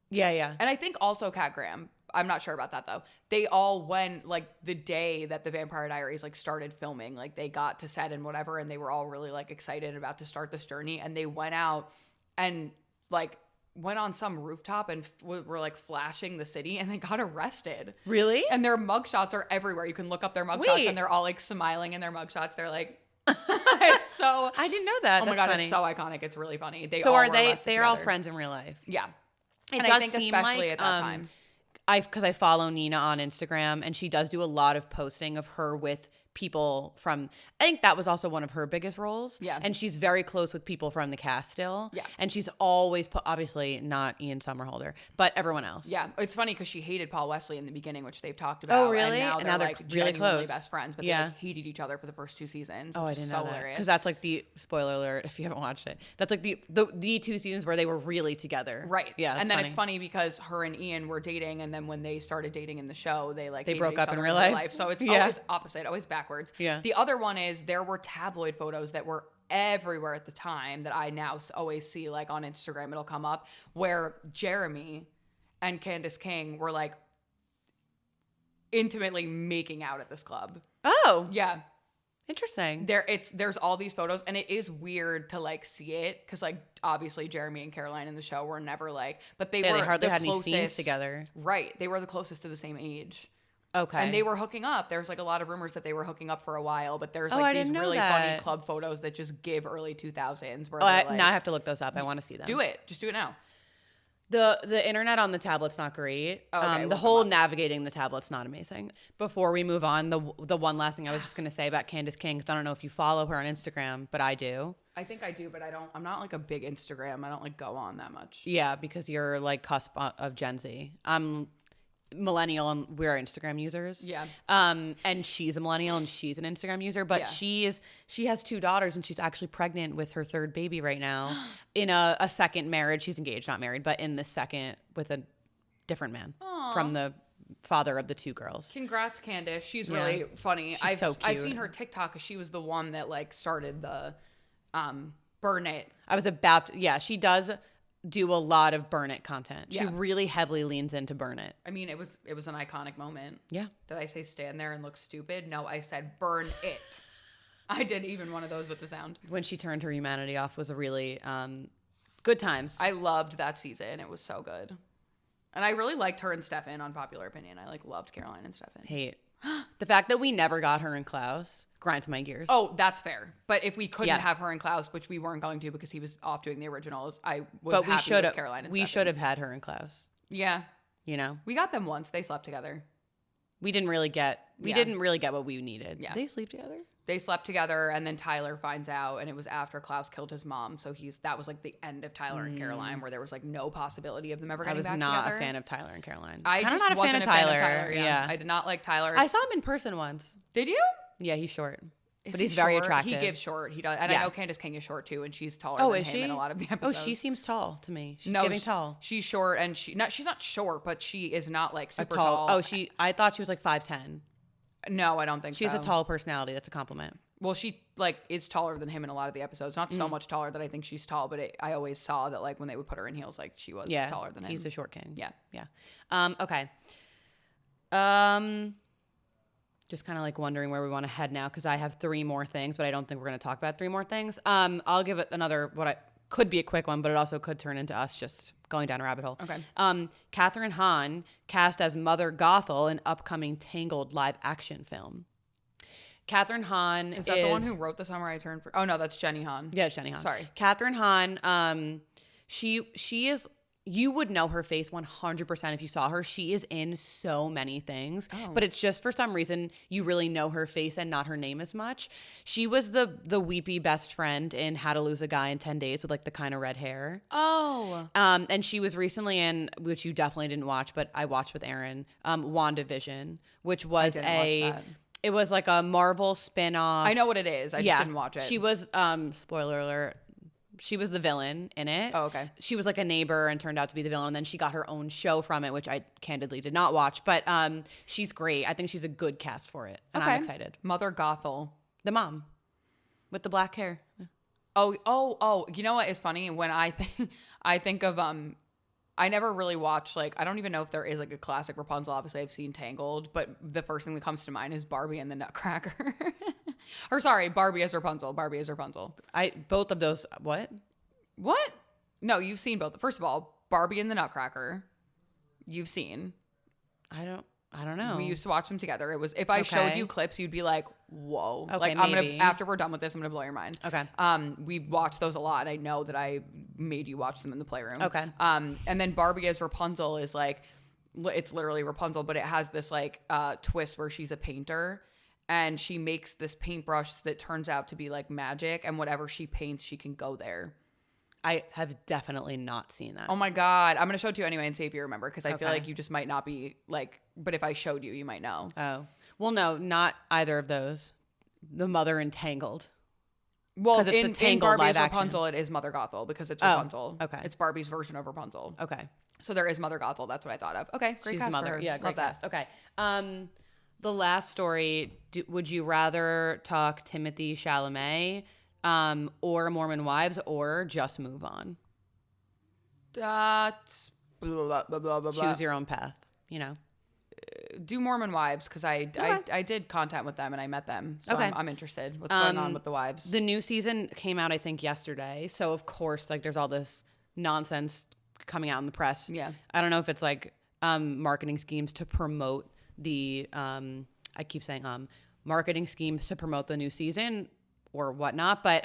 Yeah, yeah. And I think also Kat Graham. I'm not sure about that though. They all went like the day that the Vampire Diaries like started filming, like they got to set and whatever, and they were all really like excited and about to start this journey, and they went out and like went on some rooftop and were like flashing the city, and they got arrested. Really? And their mugshots are everywhere. You can look up their mugshots, and they're all like smiling in their mugshots. They're like, it's so. I didn't know that. Oh my God, funny. It's so iconic. It's really funny. So are they? They're all friends in real life. Yeah. And I think especially at that time. Because I follow Nina on Instagram, and she does do a lot of posting of her with people from, I think that was also one of her biggest roles. Yeah. And she's very close with people from the cast still. Yeah. And she's always obviously not Ian Somerhalder, but everyone else. Yeah. It's funny because she hated Paul Wesley in the beginning, which they've talked about. Oh, really? And now they're like really close. best friends, but they like hated each other for the first 2 seasons. Oh, I didn't know that. Hilarious. Because that's like the, spoiler alert if you haven't watched it, that's like the 2 seasons where they were really together. Right. Yeah. And then it's funny because her and Ian were dating, and then when they started dating in the show, they broke up in real life. So it's always opposite, always backwards. Yeah. The other one is there were tabloid photos that were everywhere at the time that I now always see like on Instagram. It'll come up where Jeremy and Candice King were like intimately making out at this club. Oh. Yeah. Interesting. There's all these photos, and it is weird to like see it because like obviously Jeremy and Caroline in the show were never like, but they hardly had closest, any scenes together. Right. They were the closest to the same age. Okay. And they were hooking up. There's like a lot of rumors that they were hooking up for a while, but there's like these really funny club photos that just give early 2000s. Where now I have to look those up. I want to see them. Do it. Just do it now. The internet on the tablet's not great. Okay, the whole navigating the tablet's not amazing. Before we move on, the one last thing I was just going to say about Candice King, because I don't know if you follow her on Instagram, but I do. I think I do, but I'm not like a big Instagram. I don't like go on that much. Yeah, because you're like cusp of Gen Z. I'm millennial and we're Instagram users. Yeah. And she's a millennial and she's an Instagram user, but she has 2 daughters, and she's actually pregnant with her 3rd baby right now in a second marriage. She's engaged, not married, but in the second with a different man from the father of the 2 girls. Congrats, Candice. She's really funny. She's so cute. I've seen her TikTok because she was the one that like started the Burn It. I was about to, she does do a lot of Burn It content. Yeah. She really heavily leans into Burn It. I mean, it was an iconic moment. Yeah. Did I say stand there and look stupid? No, I said burn it. I did even one of those with the sound. When she turned her humanity off was a really good times. I loved that season. It was so good. And I really liked her and Stefan, unpopular opinion. I like loved Caroline and Stefan. Hate. The fact that we never got her and Klaus grinds my gears. Oh, that's fair. But if we couldn't have her and Klaus, which we weren't going to because he was off doing the originals, I was happy with Caroline and Stefan. We should have had her and Klaus. Yeah. You know? We got them once. They slept together. We didn't really get what we needed. Yeah. Did they sleep together? They slept together, and then Tyler finds out, and it was after Klaus killed his mom. So that was like the end of Tyler and Caroline, where there was like no possibility of them ever getting back together. I was not a fan of Tyler and Caroline. I just not wasn't a fan of Tyler. Yeah. I did not like Tyler. I saw him in person once. Did you? Yeah, he's short. But he's very attractive. He gives short. He does. And I know Candice King is short too, and she's taller than him in a lot of the episodes. Oh, she seems tall to me. She's giving tall. She's short, and she's not short, but she is not like super tall. Oh, I thought she was like 5'10". No, I don't think she has a tall personality. That's a compliment. Well, she like is taller than him in a lot of the episodes. Not so much taller that I think she's tall, but I always saw that like when they would put her in heels, like she was taller than him. He's a short king. Yeah. Okay. Just kind of like wondering where we want to head now, because I have 3 more things, but I don't think we're going to talk about 3 more things. I'll give it another could be a quick one, but it also could turn into us just going down a rabbit hole. Okay. Katherine Hahn cast as Mother Gothel in upcoming Tangled live action film. Katherine Hahn is that the one who wrote The Summer I Turned? Oh no, that's Jenny Hahn. Yeah, it's Jenny Hahn. Sorry, Katherine Hahn. She is. You would know her face 100% if you saw her. She is in so many things, but it's just for some reason you really know her face and not her name as much. She was the weepy best friend in How to Lose a Guy in 10 Days with like the kind of red hair. Oh. And she was recently in, which you definitely didn't watch, but I watched with Aaron, WandaVision, which was it was like a Marvel spin-off. I know what it is. I just didn't watch it. She was, spoiler alert, she was the villain in it. Oh, okay. She was like a neighbor and turned out to be the villain. And then she got her own show from it, which I candidly did not watch. But she's great. I think she's a good cast for it. And I'm excited. Mother Gothel. The mom with the black hair. Oh. You know what is funny? When I think of I never really watched, like, I don't even know if there is, like, a classic Rapunzel. Obviously, I've seen Tangled, but the first thing that comes to mind is Barbie and the Nutcracker. Or, sorry, Barbie as Rapunzel. Barbie as Rapunzel. Both of those, what? What? No, you've seen both. First of all, Barbie and the Nutcracker. You've seen. I don't know. We used to watch them together. It was, if I showed you clips, you'd be like, whoa. Okay, like, maybe. After we're done with this, I'm gonna blow your mind. Okay. We watched those a lot. I know that I made you watch them in the playroom. Okay. And then Barbie as Rapunzel is like, it's literally Rapunzel, but it has this like twist where she's a painter and she makes this paintbrush that turns out to be like magic, and whatever she paints, she can go there. I have definitely not seen that. Oh my God. I'm going to show it to you anyway and see if you remember, because I feel like you just might not be like, but if I showed you, you might know. Oh. Well, no, not either of those. The Mother and Tangled. Well, it's in Tangled Barbie's live Rapunzel, it is Mother Gothel because it's Rapunzel. Okay. It's Barbie's version of Rapunzel. Okay. So there is Mother Gothel. That's what I thought of. Okay. Great She's cast the mother. for her. Yeah, great Love cast. Okay. The last story, would you rather talk Timothee Chalamet or Mormon Wives, or just move on? That's blah, blah, blah, blah, blah. Choose your own path, you know. Do Mormon Wives, because I did content with them and I met them. So Okay. I'm interested. What's going on with the wives? The new season came out, I think, yesterday. So, of course, like, there's all this nonsense coming out in the press. Yeah. I don't know if it's, like, marketing schemes to promote the, I keep saying marketing schemes to promote the new season or whatnot. But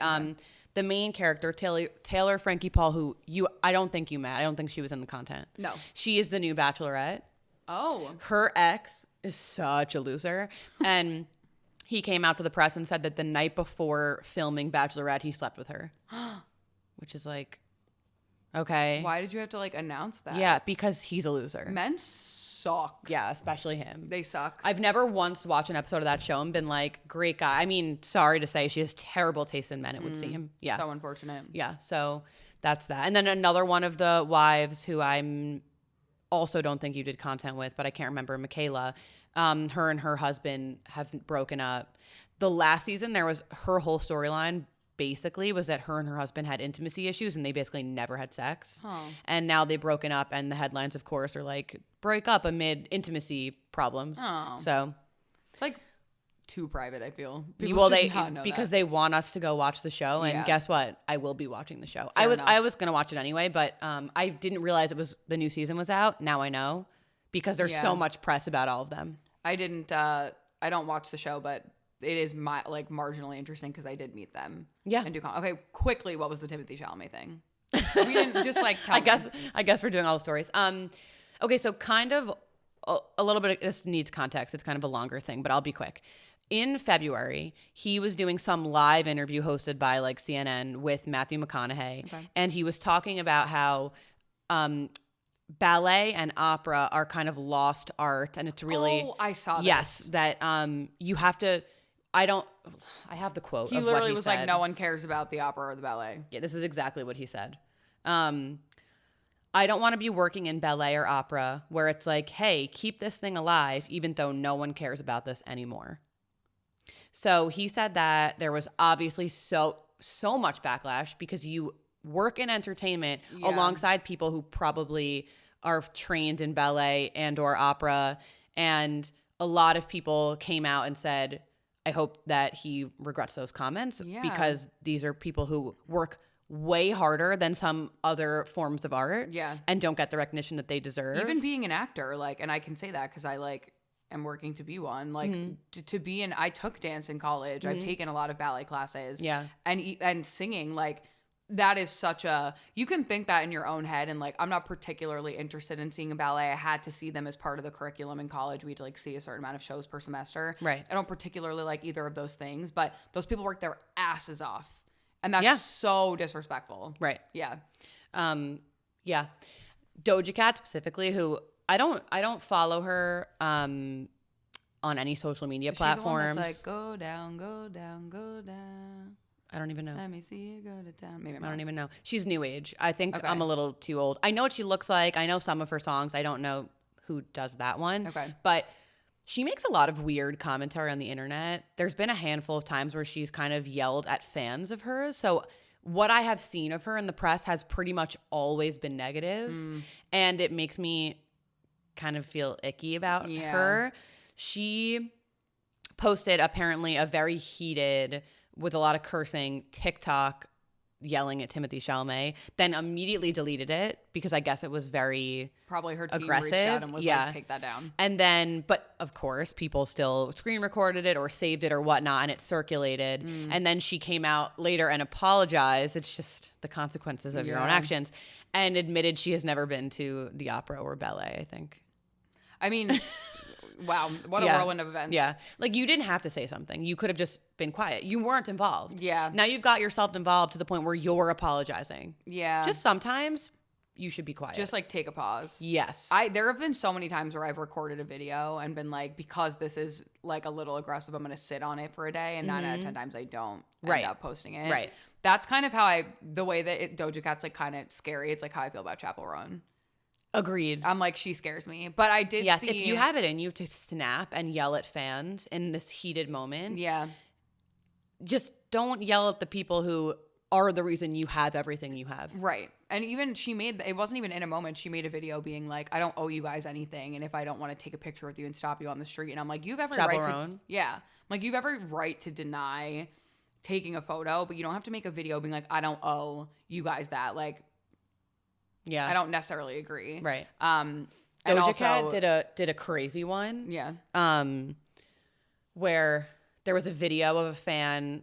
the main character, Taylor Frankie Paul, who I don't think you met. I don't think she was in the content. No. She is the new Bachelorette. Oh. Her ex is such a loser. And he came out to the press and said that the night before filming Bachelorette, he slept with her. Which is like, okay. Why did you have to like announce that? Yeah, because he's a loser. Men suck. Yeah, especially him. They suck. I've never once watched an episode of that show and been like, great guy. I mean, sorry to say, she has terrible taste in men, it would seem. Yeah. So unfortunate. Yeah, so that's that. And then another one of the wives who I'm also don't think you did content with, but I can't remember, Michaela. Her and her husband have broken up. The last season, there was her whole storyline basically was that her and her husband had intimacy issues and they basically never had sex. Oh. And now they've broken up, and the headlines, of course, are like, break up amid intimacy problems. Oh. So it's like too private, I feel. Because they want us to go watch the show, and guess what? I will be watching the show. I was gonna watch it anyway, but I didn't realize the new season was out. Now I know, because there's so much press about all of them. I don't watch the show, but it is marginally interesting because I did meet them. Yeah. And okay, quickly, what was the Timothee Chalamet thing? We didn't just like tell I guess we're doing all the stories. Okay, so kind of a little bit of this needs context. It's kind of a longer thing, but I'll be quick. In February, he was doing some live interview hosted by like CNN with Matthew McConaughey. Okay. And he was talking about how ballet and opera are kind of lost art, and it's really I saw this. Yes, that you have to I have the quote. He literally was like, no one cares about the opera or the ballet. Yeah, this is exactly what he said. I don't want to be working in ballet or opera where it's like, hey, keep this thing alive even though no one cares about this anymore. So he said that there was obviously so much backlash because you work in entertainment alongside people who probably are trained in ballet and or opera. And a lot of people came out and said, I hope that he regrets those comments because these are people who work way harder than some other forms of art and don't get the recognition that they deserve. Even being an actor, and I can say that because I am working to be one. To be I took dance in college. I've taken a lot of ballet classes. Yeah. And singing, that is such a, you can think that in your own head, and I'm not particularly interested in seeing a ballet. I had to see them as part of the curriculum in college. We had to see a certain amount of shows per semester. Right. I don't particularly like either of those things, but those people work their asses off. And that's so disrespectful. Right. Yeah. Yeah. Doja Cat specifically, who I don't follow her on any social media platforms. The one that's go down, go down, go down. I don't even know. Let me see you go to town. Maybe I don't even know. She's new age. I think I'm a little too old. I know what she looks like. I know some of her songs. I don't know who does that one. Okay. But she makes a lot of weird commentary on the internet. There's been a handful of times where she's kind of yelled at fans of hers. So what I have seen of her in the press has pretty much always been negative, and it makes me kind of feel icky about her. She posted apparently a very heated, with a lot of cursing, TikTok yelling at Timothee Chalamet, then immediately deleted it because I guess it was very probably her team aggressive. Reached out and was like, take that down. And then, but of course, people still screen recorded it or saved it or whatnot, and it circulated. And then she came out later and apologized. It's just the consequences of your own actions, and admitted she has never been to the opera or ballet, I think. I mean... Wow, what a whirlwind of events. Yeah. Like, you didn't have to say something. You could have just been quiet. You weren't involved. Yeah. Now you've got yourself involved to the point where you're apologizing. Yeah. Just sometimes you should be quiet. Just, like, take a pause. Yes. There have been so many times where I've recorded a video and been like, because this is, like, a little aggressive, I'm going to sit on it for a day. And 9 out of 10 times I don't end up posting it. Right. That's kind of how the way that Doja Cat's, like, kind of scary. It's, like, how I feel about Chappell Roan. Agreed. I'm like, she scares me. But I did see... if you have it in you to snap and yell at fans in this heated moment, just don't yell at the people who are the reason you have everything you have. Right. And even it wasn't even in a moment, she made a video being like, I don't owe you guys anything, and if I don't want to take a picture with you and stop you on the street, and I'm like, you've every right to... Yeah. I'm like, you've every right to deny taking a photo, but you don't have to make a video being like, I don't owe you guys that. Like... Yeah, I don't necessarily agree. Right. Doja Cat did a crazy one. Yeah. Where there was a video of a fan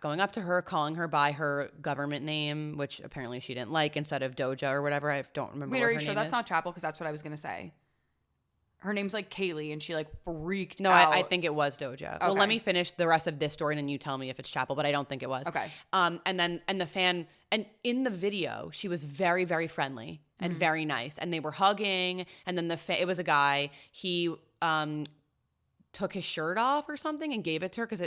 going up to her, calling her by her government name, which apparently she didn't like, instead of Doja or whatever. I don't remember. Wait, what are her you sure name that's is. not Chappell? Because that's what I was gonna say. Her name's like Kaylee, and she like freaked out. No, I think it was Doja. Okay. Well, let me finish the rest of this story, and then you tell me if it's Chappell, but I don't think it was. Okay. And the fan, and in the video, she was very, very friendly and very nice, and they were hugging, and then it was a guy. He took his shirt off or something and gave it to her because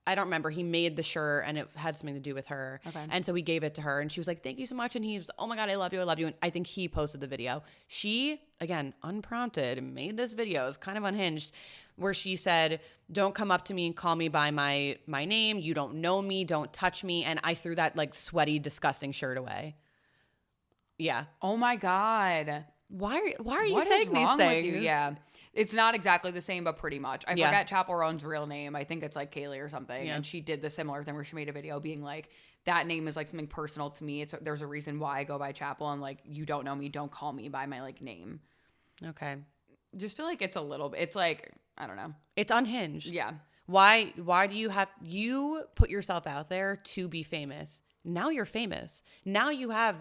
I don't remember. He made the shirt and it had something to do with her. Okay. And so he gave it to her and she was like, thank you so much. And he was, oh my God, I love you. I love you. And I think he posted the video. She, again, unprompted, made this video. It's kind of unhinged, where she said, don't come up to me and call me by my name. You don't know me. Don't touch me. And I threw that like sweaty, disgusting shirt away. Yeah. Oh my God. Why are you saying these things? Yeah. It's not exactly the same, but pretty much. I forget Chappell Roan's real name. I think it's like Kaylee or something. Yeah. And she did the similar thing where she made a video being like, that name is like something personal to me. There's a reason why I go by Chappell, and like, you don't know me, don't call me by my like name. Okay. Just feel like it's a little bit, it's like, I don't know. It's unhinged. Yeah. Why do you put yourself out there to be famous? Now you're famous. Now you have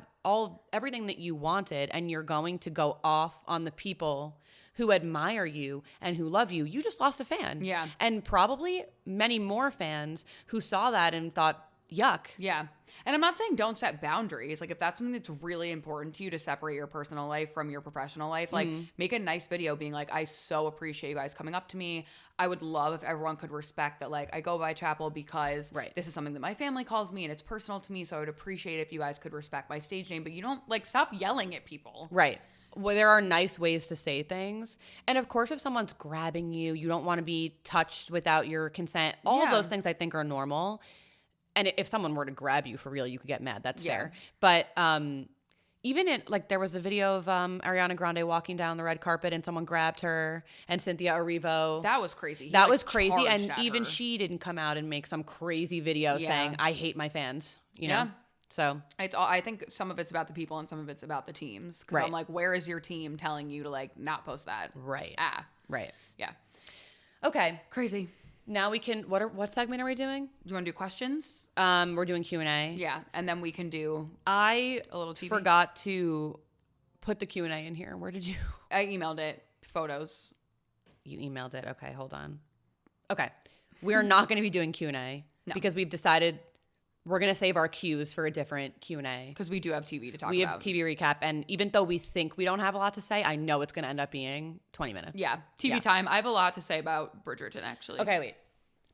everything that you wanted, and you're going to go off on the people who admire you and who love you. You just lost a fan. Yeah. And probably many more fans who saw that and thought, yuck. Yeah. And I'm not saying don't set boundaries. Like, if that's something that's really important to you to separate your personal life from your professional life, like, make a nice video being like, I so appreciate you guys coming up to me. I would love if everyone could respect that, like, I go by Chappell because this is something that my family calls me and it's personal to me. So I would appreciate if you guys could respect my stage name. But you don't, like, stop yelling at people. Right. Well, there are nice ways to say things. And of course, if someone's grabbing you, you don't want to be touched without your consent. All of those things I think are normal. And if someone were to grab you for real, you could get mad. That's fair. But even in, like, there was a video of Ariana Grande walking down the red carpet and someone grabbed her, and Cynthia Erivo. That was crazy. That was crazy. And even she didn't come out and make some crazy video saying, I hate my fans, you know? So I think some of it's about the people and some of it's about the teams. Because I'm like, where is your team telling you to, like, not post that? Right. Right. Yeah. Okay. Crazy. Now we can, what segment are we doing? Do you want to do questions? We're doing Q&A. Yeah, and then we can do a little TV. Forgot to put the Q&A in here. Where did you? I emailed it. Photos. You emailed it. Okay, hold on. Okay. We're not going to be doing Q&A because we've decided we're going to save our Qs for a different Q&A. Because we do have TV to talk about. We have TV recap, and even though we think we don't have a lot to say, I know it's going to end up being 20 minutes. Yeah, TV time. I have a lot to say about Bridgerton, actually. Okay, wait.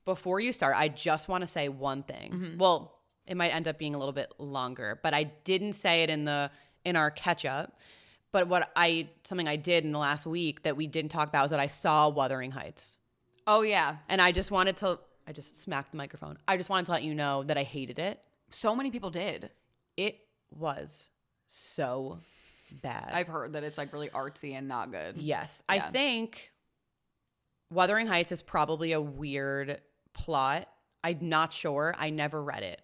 Before you start, I just want to say one thing. Well, it might end up being a little bit longer, but I didn't say it in our catch-up. But something I did in the last week that we didn't talk about was that I saw Wuthering Heights. Oh, yeah. And I just smacked the microphone. I just wanted to let you know that I hated it. So many people did. It was so bad. I've heard that it's like really artsy and not good. Yes. Yeah. I think Wuthering Heights is probably a weird plot. I'm not sure. I never read it.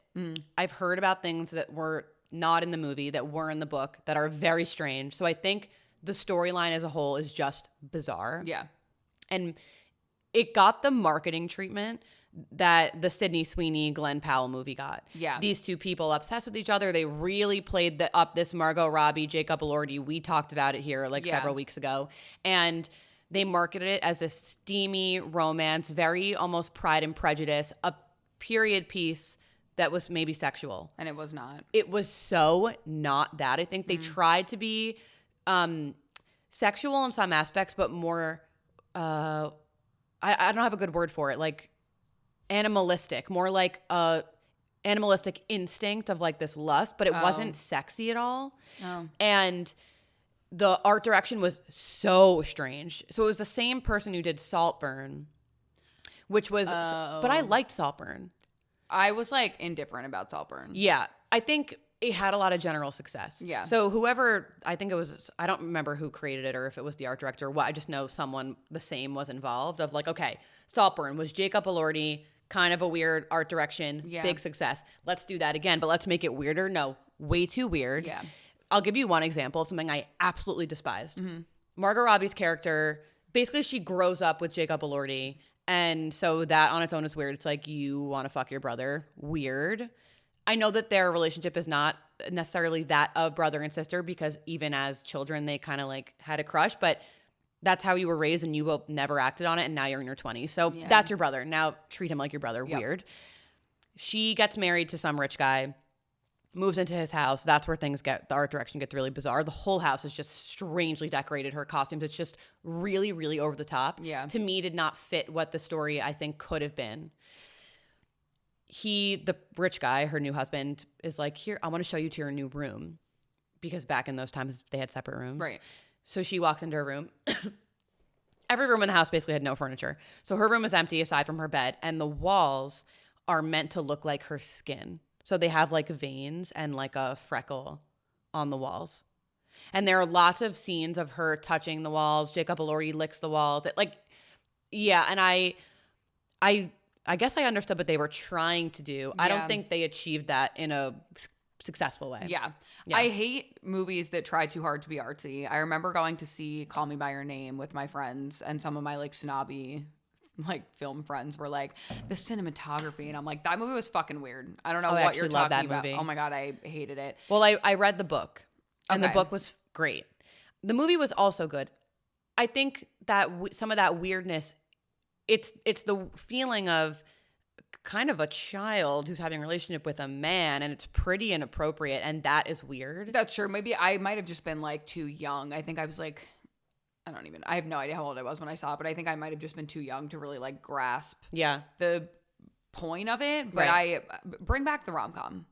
I've heard about things that were not in the movie, that were in the book, that are very strange. So I think the storyline as a whole is just bizarre. Yeah. And it got the marketing treatment that the Sydney Sweeney, Glenn Powell movie got. Yeah. These two people obsessed with each other. They really played up this Margot Robbie, Jacob Elordi. We talked about it here several weeks ago. And they marketed it as a steamy romance, very almost Pride and Prejudice, a period piece that was maybe sexual. And it was not. It was so not that. I think they tried to be sexual in some aspects, but more, I don't have a good word for it, like animalistic, more like a animalistic instinct of like this lust, but it wasn't sexy at all. And the art direction was so strange. So it was the same person who did Saltburn, which was, but I liked Saltburn. I was like indifferent about Saltburn. Yeah. I think it had a lot of general success. Yeah. So whoever, I think it was, I don't remember who created it or if it was the art director or what. I just know someone the same was involved of like, okay, Saltburn was Jacob Elordi, kind of a weird art direction, big success. Let's do that again, but let's make it weirder. No, way too weird. Yeah. I'll give you one example of something I absolutely despised. Margot Robbie's character, basically she grows up with Jacob Elordi. And so that on its own is weird. It's like, you want to fuck your brother. Weird. I know that their relationship is not necessarily that of brother and sister because even as children, they kind of like had a crush. But that's how you were raised and you both never acted on it. And now you're in your 20s. So that's your brother. Now treat him like your brother. Yep. Weird. She gets married to some rich guy, moves into his house. That's where things the art direction gets really bizarre. The whole house is just strangely decorated. Her costumes, it's just really, really over the top. Yeah. To me, did not fit what the story I think could have been. The rich guy, her new husband, is like, here, I want to show you to your new room. Because back in those times, they had separate rooms. Right. So she walks into her room. Every room in the house basically had no furniture. So her room is empty aside from her bed. And the walls are meant to look like her skin. So they have like veins and like a freckle on the walls. And there are lots of scenes of her touching the walls. Jacob Elordi licks the walls. And I guess I understood what they were trying to do. I don't think they achieved that in a successful way. Yeah. I hate movies that try too hard to be artsy. I remember going to see Call Me By Your Name with my friends, and some of my like snobby like film friends were like, the cinematography, and I'm like, that movie was fucking weird. I don't know what you're talking about. Movie. Oh my God, I hated it. Well, I read the book, and the book was great. The movie was also good. I think that some of that weirdness, it's the feeling of kind of a child who's having a relationship with a man, and it's pretty inappropriate, and that is weird. That's true. Maybe I might have just been like too young. I think I was like, I have no idea how old I was when I saw it, but I think I might have just been too young to really like grasp the point of it. But bring back the rom-com.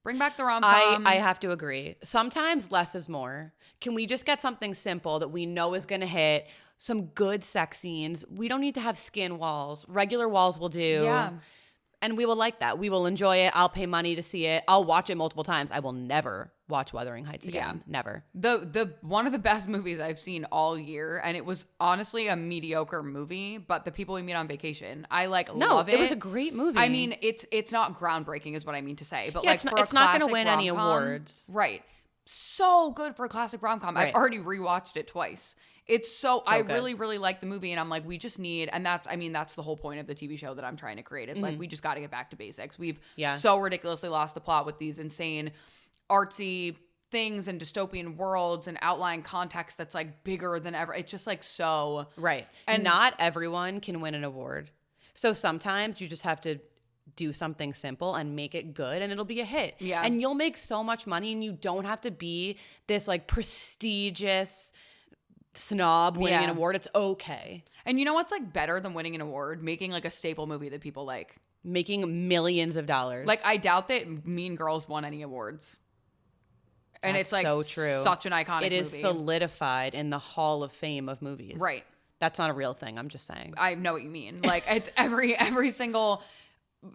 Bring back the rom-com. I have to agree. Sometimes less is more. Can we just get something simple that we know is going to hit? Some good sex scenes. We don't need to have skin walls. Regular walls will do. Yeah. And we will like that. We will enjoy it. I'll pay money to see it. I'll watch it multiple times. I will never watch Wuthering Heights again. Yeah. Never. The one of the best movies I've seen all year, and it was honestly a mediocre movie, but The People We Meet on Vacation. I love it. It was a great movie. I mean, it's not groundbreaking is what I mean to say, but it's not going to win any awards. Right. So good for a classic rom-com. Right. I've already rewatched it twice. It's so I good. Really, really like the movie, and I'm like, we just need, and that's the whole point of the TV show that I'm trying to create. It's like, we just got to get back to basics. We've so ridiculously lost the plot with these insane artsy things and dystopian worlds and outlying context that's like bigger than ever. It's just like so. Right. And not everyone can win an award. So sometimes you just have to do something simple and make it good, and it'll be a hit. Yeah. And you'll make so much money, and you don't have to be this like prestigious snob winning an award. It's okay. And you know what's like better than winning an award? Making like a staple movie that people like. Making millions of dollars. Like, I doubt that Mean Girls won any awards. And it's like so true. Such an iconic movie. It is solidified in the Hall of Fame of movies. Right. That's not a real thing. I'm just saying. I know what you mean. Like, it's every single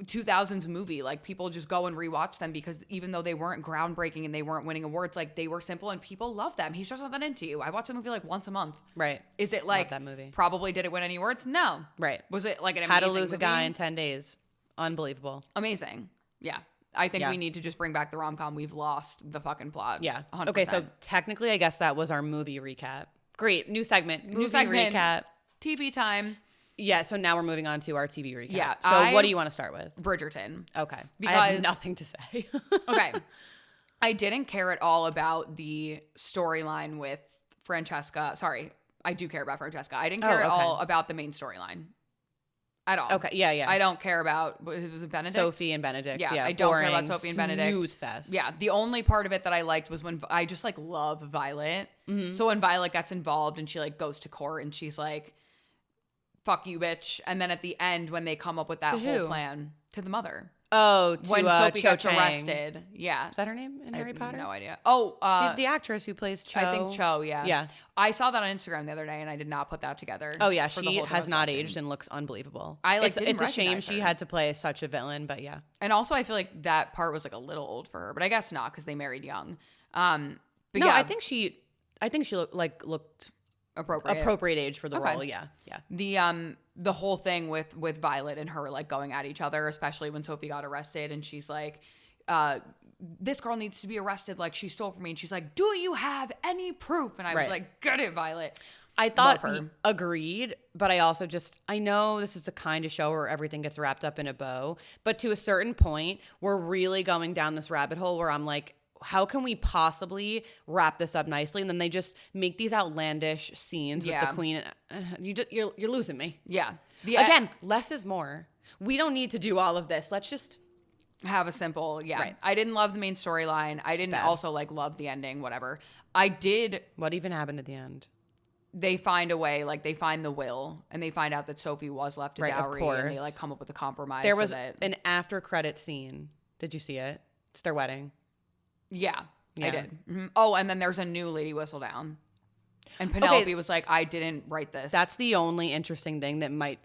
2000s movie. Like, people just go and rewatch them because even though they weren't groundbreaking and they weren't winning awards, like, they were simple and people love them. He's just not that into you. I watch a movie like once a month. Right. Is it like that movie? Probably did it win any awards? No. Right. Was it like an amazing How to Lose movie? a Guy in 10 Days? Unbelievable. Amazing. Yeah. I think we need to just bring back the rom-com. We've lost the fucking plot. Yeah. 100%. Okay, so technically, I guess that was our movie recap. Great. New segment. Movie recap. TV time. Yeah, so now we're moving on to our TV recap. Yeah. So what do you want to start with? Bridgerton. Okay. Because I have nothing to say. Okay. I didn't care at all about the storyline with Francesca. Sorry, I do care about Francesca. I didn't care at all about the main storyline. At all. Okay, yeah. I don't care about, was it Benedict? Sophie and Benedict. Yeah, I don't care about Sophie and Benedict. Snooze fest. Yeah, the only part of it that I liked was when I just like love Violet. Mm-hmm. So when Violet gets involved and she like goes to court and she's like, fuck you, bitch. And then at the end, when they come up with that whole plan, to the mother. Oh, to when Sophie Cho gets Chang. Arrested. Yeah. Is that her name in Harry Potter? No idea. Oh, the actress who plays Cho. I think Cho, yeah. Yeah. I saw that on Instagram the other day and I did not put that together. Oh, yeah. She has not aged and looks unbelievable. It's a shame she had to play such a villain, but yeah. And also, I feel like that part was like a little old for her, but I guess not because they married young. But no, yeah. I think she looked appropriate age for the role. Yeah. The whole thing with Violet and her like going at each other, especially when Sophie got arrested and she's like, this girl needs to be arrested, like she stole from me, and she's like, do you have any proof? And I was like, get it, Violet. I thought agreed, but I also I know this is the kind of show where everything gets wrapped up in a bow, but to a certain point we're really going down this rabbit hole where I'm like, how can we possibly wrap this up nicely? And then they just make these outlandish scenes with the queen. You're losing me. Yeah. Again, less is more. We don't need to do all of this. Let's just have a simple, Right. I didn't love the main storyline. I didn't also like love the ending, whatever. I did. What even happened at the end? They find a way, like they find the will and they find out that Sophie was left a dowry, of course. And they like come up with a compromise. There was an after credit scene. Did you see it? It's their wedding. Yeah. I did. Mm-hmm. Oh, and then there's a new Lady Whistledown. And Penelope was like, I didn't write this. That's the only interesting thing that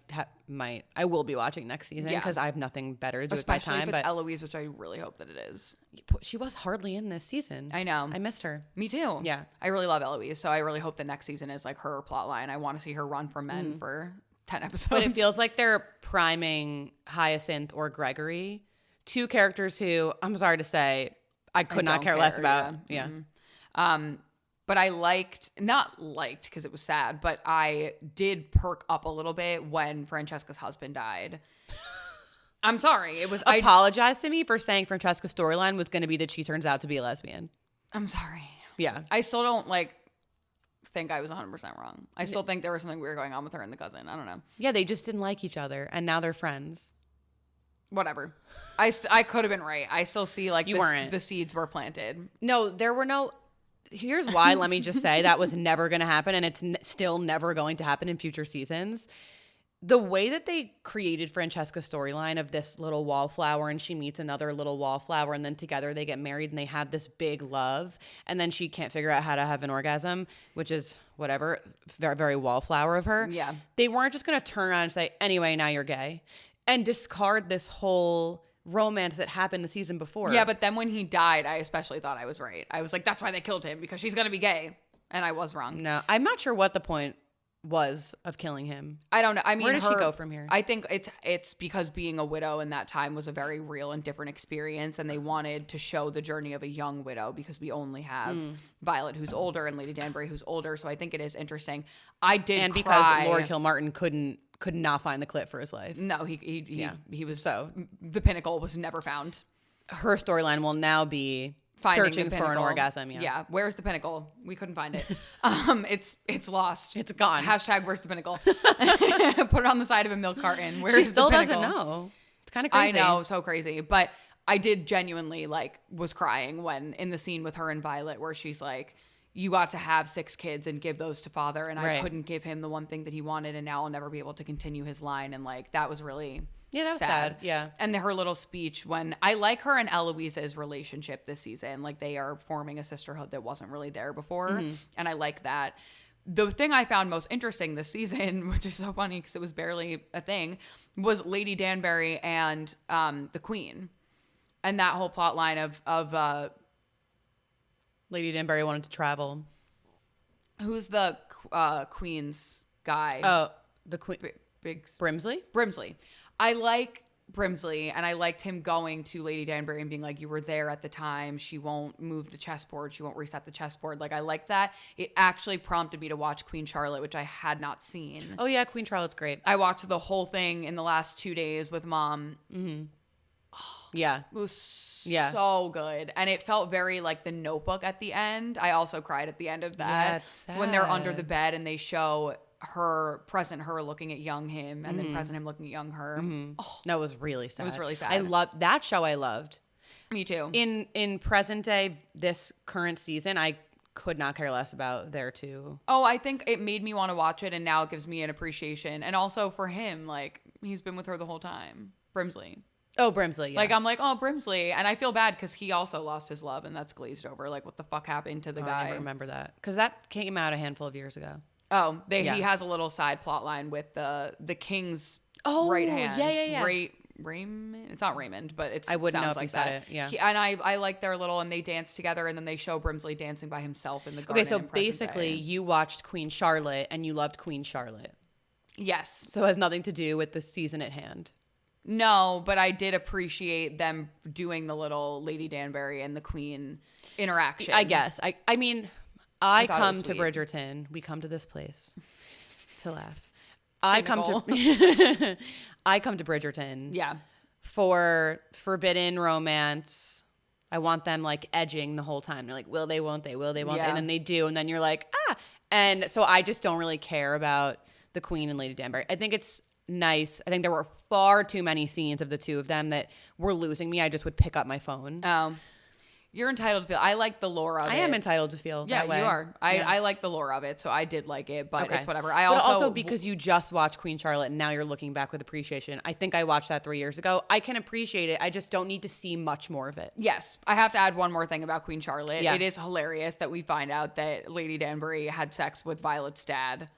I will be watching next season because I have nothing better to do with my time. Especially if it's Eloise, which I really hope that it is. She was hardly in this season. I know. I missed her. Me too. Yeah. I really love Eloise, so I really hope the next season is like her plot line. I want to see her run from men for 10 episodes. But it feels like they're priming Hyacinth or Gregory, two characters who, I'm sorry to say, I could not care less about. Yeah. Mm-hmm. But I not liked because it was sad, but I did perk up a little bit when Francesca's husband died. I'm sorry. It was apologize to me for saying Francesca's storyline was going to be that she turns out to be a lesbian. I'm sorry. Yeah. I still don't think I was 100% wrong. I still think there was something weird going on with her and the cousin. I don't know. Yeah, they just didn't like each other and now they're friends. Whatever. I could have been right. I still see weren't. The seeds were planted. No, there were no. Here's why. Let me just say that was never going to happen, and it's still never going to happen in future seasons. The way that they created Francesca's storyline of this little wallflower, and she meets another little wallflower, and then together they get married and they have this big love, and then she can't figure out how to have an orgasm, which is whatever, very, very wallflower of her. Yeah. They weren't just going to turn around and say, anyway, now you're gay, and discard this whole romance that happened the season before. Yeah, but then when he died, I especially thought I was right. I was like, that's why they killed him, because she's going to be gay. And I was wrong. No, I'm not sure what the point was of killing him. I don't know. I mean, where does she go from here? I think it's because being a widow in that time was a very real and different experience, and they wanted to show the journey of a young widow because we only have Violet, who's older, and Lady Danbury, who's older. So I think it is interesting. I did and cry. Because Lord Kilmartin could not find the clit for his life. No, he was so the Pinnacle was never found. Her storyline will now be searching for an orgasm. Yeah. Where's the Pinnacle? We couldn't find it. It's lost. It's gone. # where's the Pinnacle? Put it on the side of a milk carton. She still doesn't know. It's kind of crazy. I know, so crazy. But I did genuinely was crying when in the scene with her and Violet where she's like, you got to have 6 kids and give those to father, and I couldn't give him the one thing that he wanted, and now I'll never be able to continue his line. And that was really that was sad. Yeah. And her little speech when I like her and Eloise's relationship this season, they are forming a sisterhood that wasn't really there before, and I like that. the thing I found most interesting this season, which is so funny because it was barely a thing, was Lady Danbury and the Queen. And that whole plot line of Lady Danbury wanted to travel. Who's the Queen's guy? Oh, the Queen. Big Brimsley. I like Brimsley, and I liked him going to Lady Danbury and being like, you were there at the time. She won't move the chessboard. She won't reset the chessboard. Like, I like that. It actually prompted me to watch Queen Charlotte, which I had not seen. Oh, yeah. Queen Charlotte's great. I watched the whole thing in the last 2 days with Mom. Mm-hmm. Yeah. It was so good. And it felt very like The Notebook at the end. I also cried at the end of that. Yeah, it's sad. When they're under the bed and they show present her looking at young him and then present him looking at young her. Mm-hmm. Oh, that was really sad. It was really sad. I loved that show. I loved. Me too. In present day, this current season, I could not care less about there too. Oh, I think it made me want to watch it, and now it gives me an appreciation. And also for him, like, he's been with her the whole time. Brimsley. Oh, Brimsley, yeah. Like, I'm like, oh, Brimsley. And I feel bad because he also lost his love, and that's glazed over. Like, what the fuck happened to the guy? I never remember that. Because that came out a handful of years ago. Oh, he has a little side plot line with the king's right hand. Yeah. Raymond? It's not Raymond, but it's I wouldn't know if like you said that. it. Yeah. And I like their little, and they dance together, and then they show Brimsley dancing by himself in the garden. Okay, so basically you watched Queen Charlotte and you loved Queen Charlotte. Yes. So it has nothing to do with the season at hand. No, but I did appreciate them doing the little Lady Danbury and the Queen interaction. I guess. I mean, I come to sweet. Bridgerton. We come to this place to laugh. Pinnacle. I come to Bridgerton. Yeah. For forbidden romance. I want them like edging the whole time. They're like, will they, won't they, will they, won't they? And then they do. And then you're like, ah. And so I just don't really care about the Queen and Lady Danbury. I think it's nice. I think there were far too many scenes of the two of them that were losing me. I just would pick up my phone. You're entitled to feel. I like the lore of it. I am entitled to feel that way. Yeah, you are. I like the lore of it, so I did like it, but it's whatever. But also because you just watched Queen Charlotte and now you're looking back with appreciation. I think I watched that 3 years ago. I can appreciate it. I just don't need to see much more of it. Yes. I have to add one more thing about Queen Charlotte. Yeah. It is hilarious that we find out that Lady Danbury had sex with Violet's dad.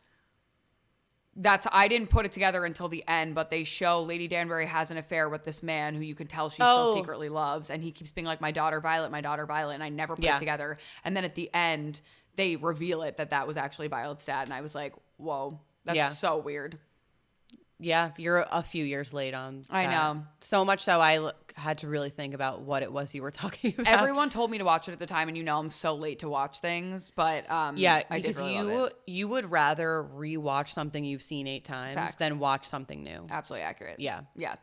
I didn't put it together until the end, but they show Lady Danbury has an affair with this man who you can tell she still secretly loves, and he keeps being like, my daughter Violet, and I never put it together. And then at the end, they reveal it that was actually Violet's dad, and I was like, whoa, that's so weird. Yeah, you're a few years late on that. I know. So much so I had to really think about what it was you were talking about. Everyone told me to watch it at the time, and I'm so late to watch things, but yeah, I because did really love it. You would rather rewatch something you've seen 8 times than watch something new. Absolutely accurate. Yeah. Yeah.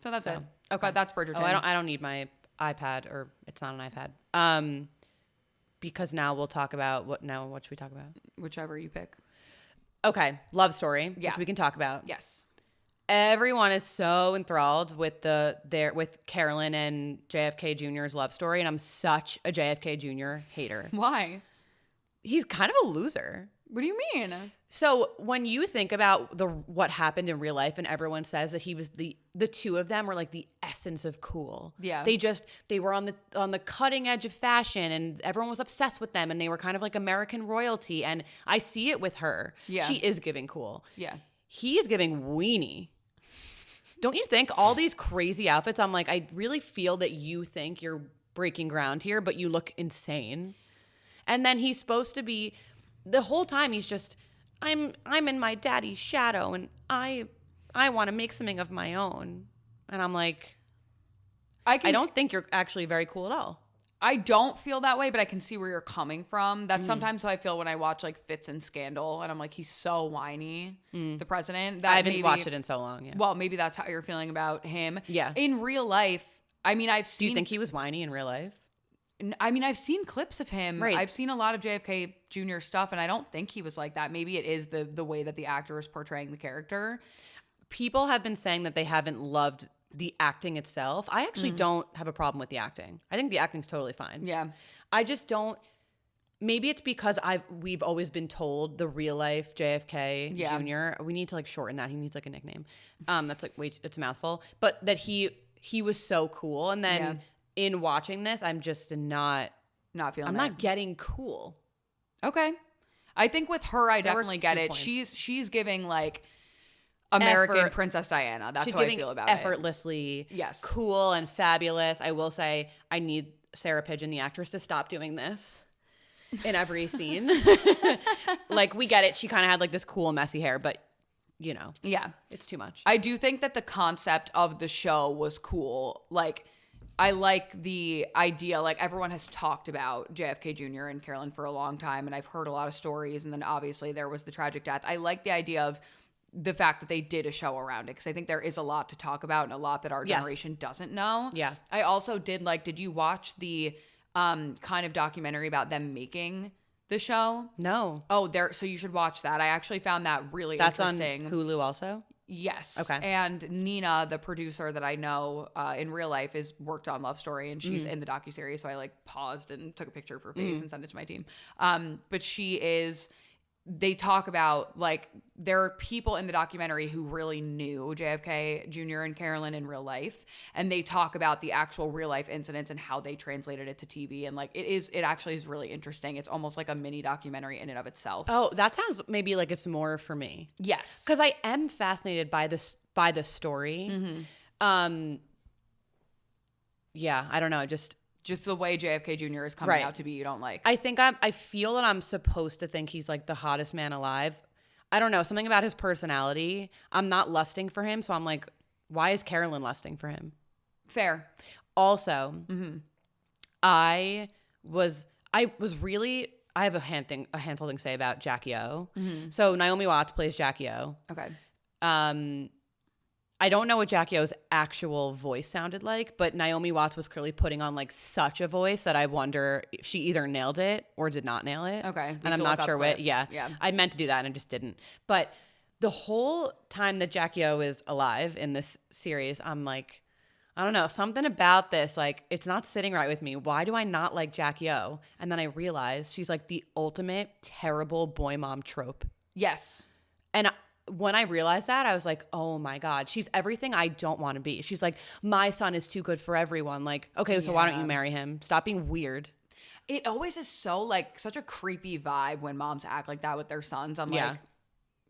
So that's it. Okay. But that's Bridgerton. Oh, I don't need my iPad, or it's not an iPad. Because now we'll talk about what should we talk about? Whichever you pick. Okay, love story, which we can talk about. Yes. Everyone is so enthralled with with Carolyn and JFK Jr.'s love story, and I'm such a JFK Jr. hater. Why? He's kind of a loser. What do you mean? So when you think about what happened in real life, and everyone says that he was the two of them were like the essence of cool. Yeah. They were on the cutting edge of fashion, and everyone was obsessed with them, and they were kind of like American royalty. And I see it with her. Yeah. She is giving cool. Yeah. He is giving weenie. Don't you think all these crazy outfits? I'm like, I really feel that you think you're breaking ground here, but you look insane. And then he's supposed to be, the whole time he's just, I'm in my daddy's shadow, and I want to make something of my own. And I'm like, I don't think you're actually very cool at all. I don't feel that way, but I can see where you're coming from. That's sometimes how I feel when I watch like Fitz and Scandal, and I'm like, he's so whiny, the president. I haven't watched it in so long. Yeah. Well, maybe that's how you're feeling about him. Yeah. In real life, I mean, I've seen. Do you think he was whiny in real life? I mean, I've seen clips of him. Right. I've seen a lot of JFK Jr. stuff, and I don't think he was like that. Maybe it is the way that the actor is portraying the character. People have been saying that they haven't loved the acting itself. I actually don't have a problem with the acting. I think the acting's totally fine. Yeah. I just don't. Maybe it's because we've always been told the real life JFK Jr. We need to like shorten that. He needs like a nickname. That's like it's a mouthful. But that he was so cool, and then in watching this, I'm just not feeling. I'm not getting cool. Okay. I think with her, I definitely get it. Points. She's giving like American Princess Diana. That's how I feel about effortlessly cool and fabulous. I will say I need Sarah Pidgeon, the actress, to stop doing this in every scene. Like, we get it. She kind of had like this cool, messy hair, but you know, it's too much. I do think that the concept of the show was cool. Like, I like the idea, like everyone has talked about JFK Jr. and Carolyn for a long time, and I've heard a lot of stories, and then obviously there was the tragic death. I like the idea of the fact that they did a show around it, because I think there is a lot to talk about and a lot that our generation doesn't know. Yeah. I also did you watch the kind of documentary about them making the show? No. Oh, so you should watch that. I actually found that really interesting. That's on Hulu also? Yes. Okay. And Nina, the producer that I know in real life, is worked on Love Story, and she's in the docuseries. So I like paused and took a picture of her face and sent it to my team. But they talk about, like, there are people in the documentary who really knew JFK Jr. and Carolyn in real life, and they talk about the actual real life incidents and how they translated it to TV. And like, it actually is really interesting. It's almost like a mini documentary in and of itself. Oh, that sounds maybe like it's more for me. Yes. Because I am fascinated by the story. Yeah, I don't know, just the way JFK Jr. is coming out to be, you don't like. I think I feel that I'm supposed to think he's like the hottest man alive. I don't know, something about his personality. I'm not lusting for him, so I'm like, why is Carolyn lusting for him? Fair. Also, I have a handful thing to say about Jackie O. So Naomi Watts plays Jackie O. Okay. I don't know what Jackie O's actual voice sounded like, but Naomi Watts was clearly putting on like such a voice that I wonder if she either nailed it or did not nail it. Okay. And I'm not sure what. Yeah. I meant to do that and I just didn't. But the whole time that Jackie O is alive in this series, I'm like, I don't know, something about this, like, it's not sitting right with me. Why do I not like Jackie O? And then I realized she's like the ultimate terrible boy mom trope. Yes. And when I realized that, I was like, oh my God, she's everything I don't want to be. She's like, my son is too good for everyone. Like, okay, so why don't you marry him? Stop being weird. It always is so like such a creepy vibe when moms act like that with their sons. I'm like,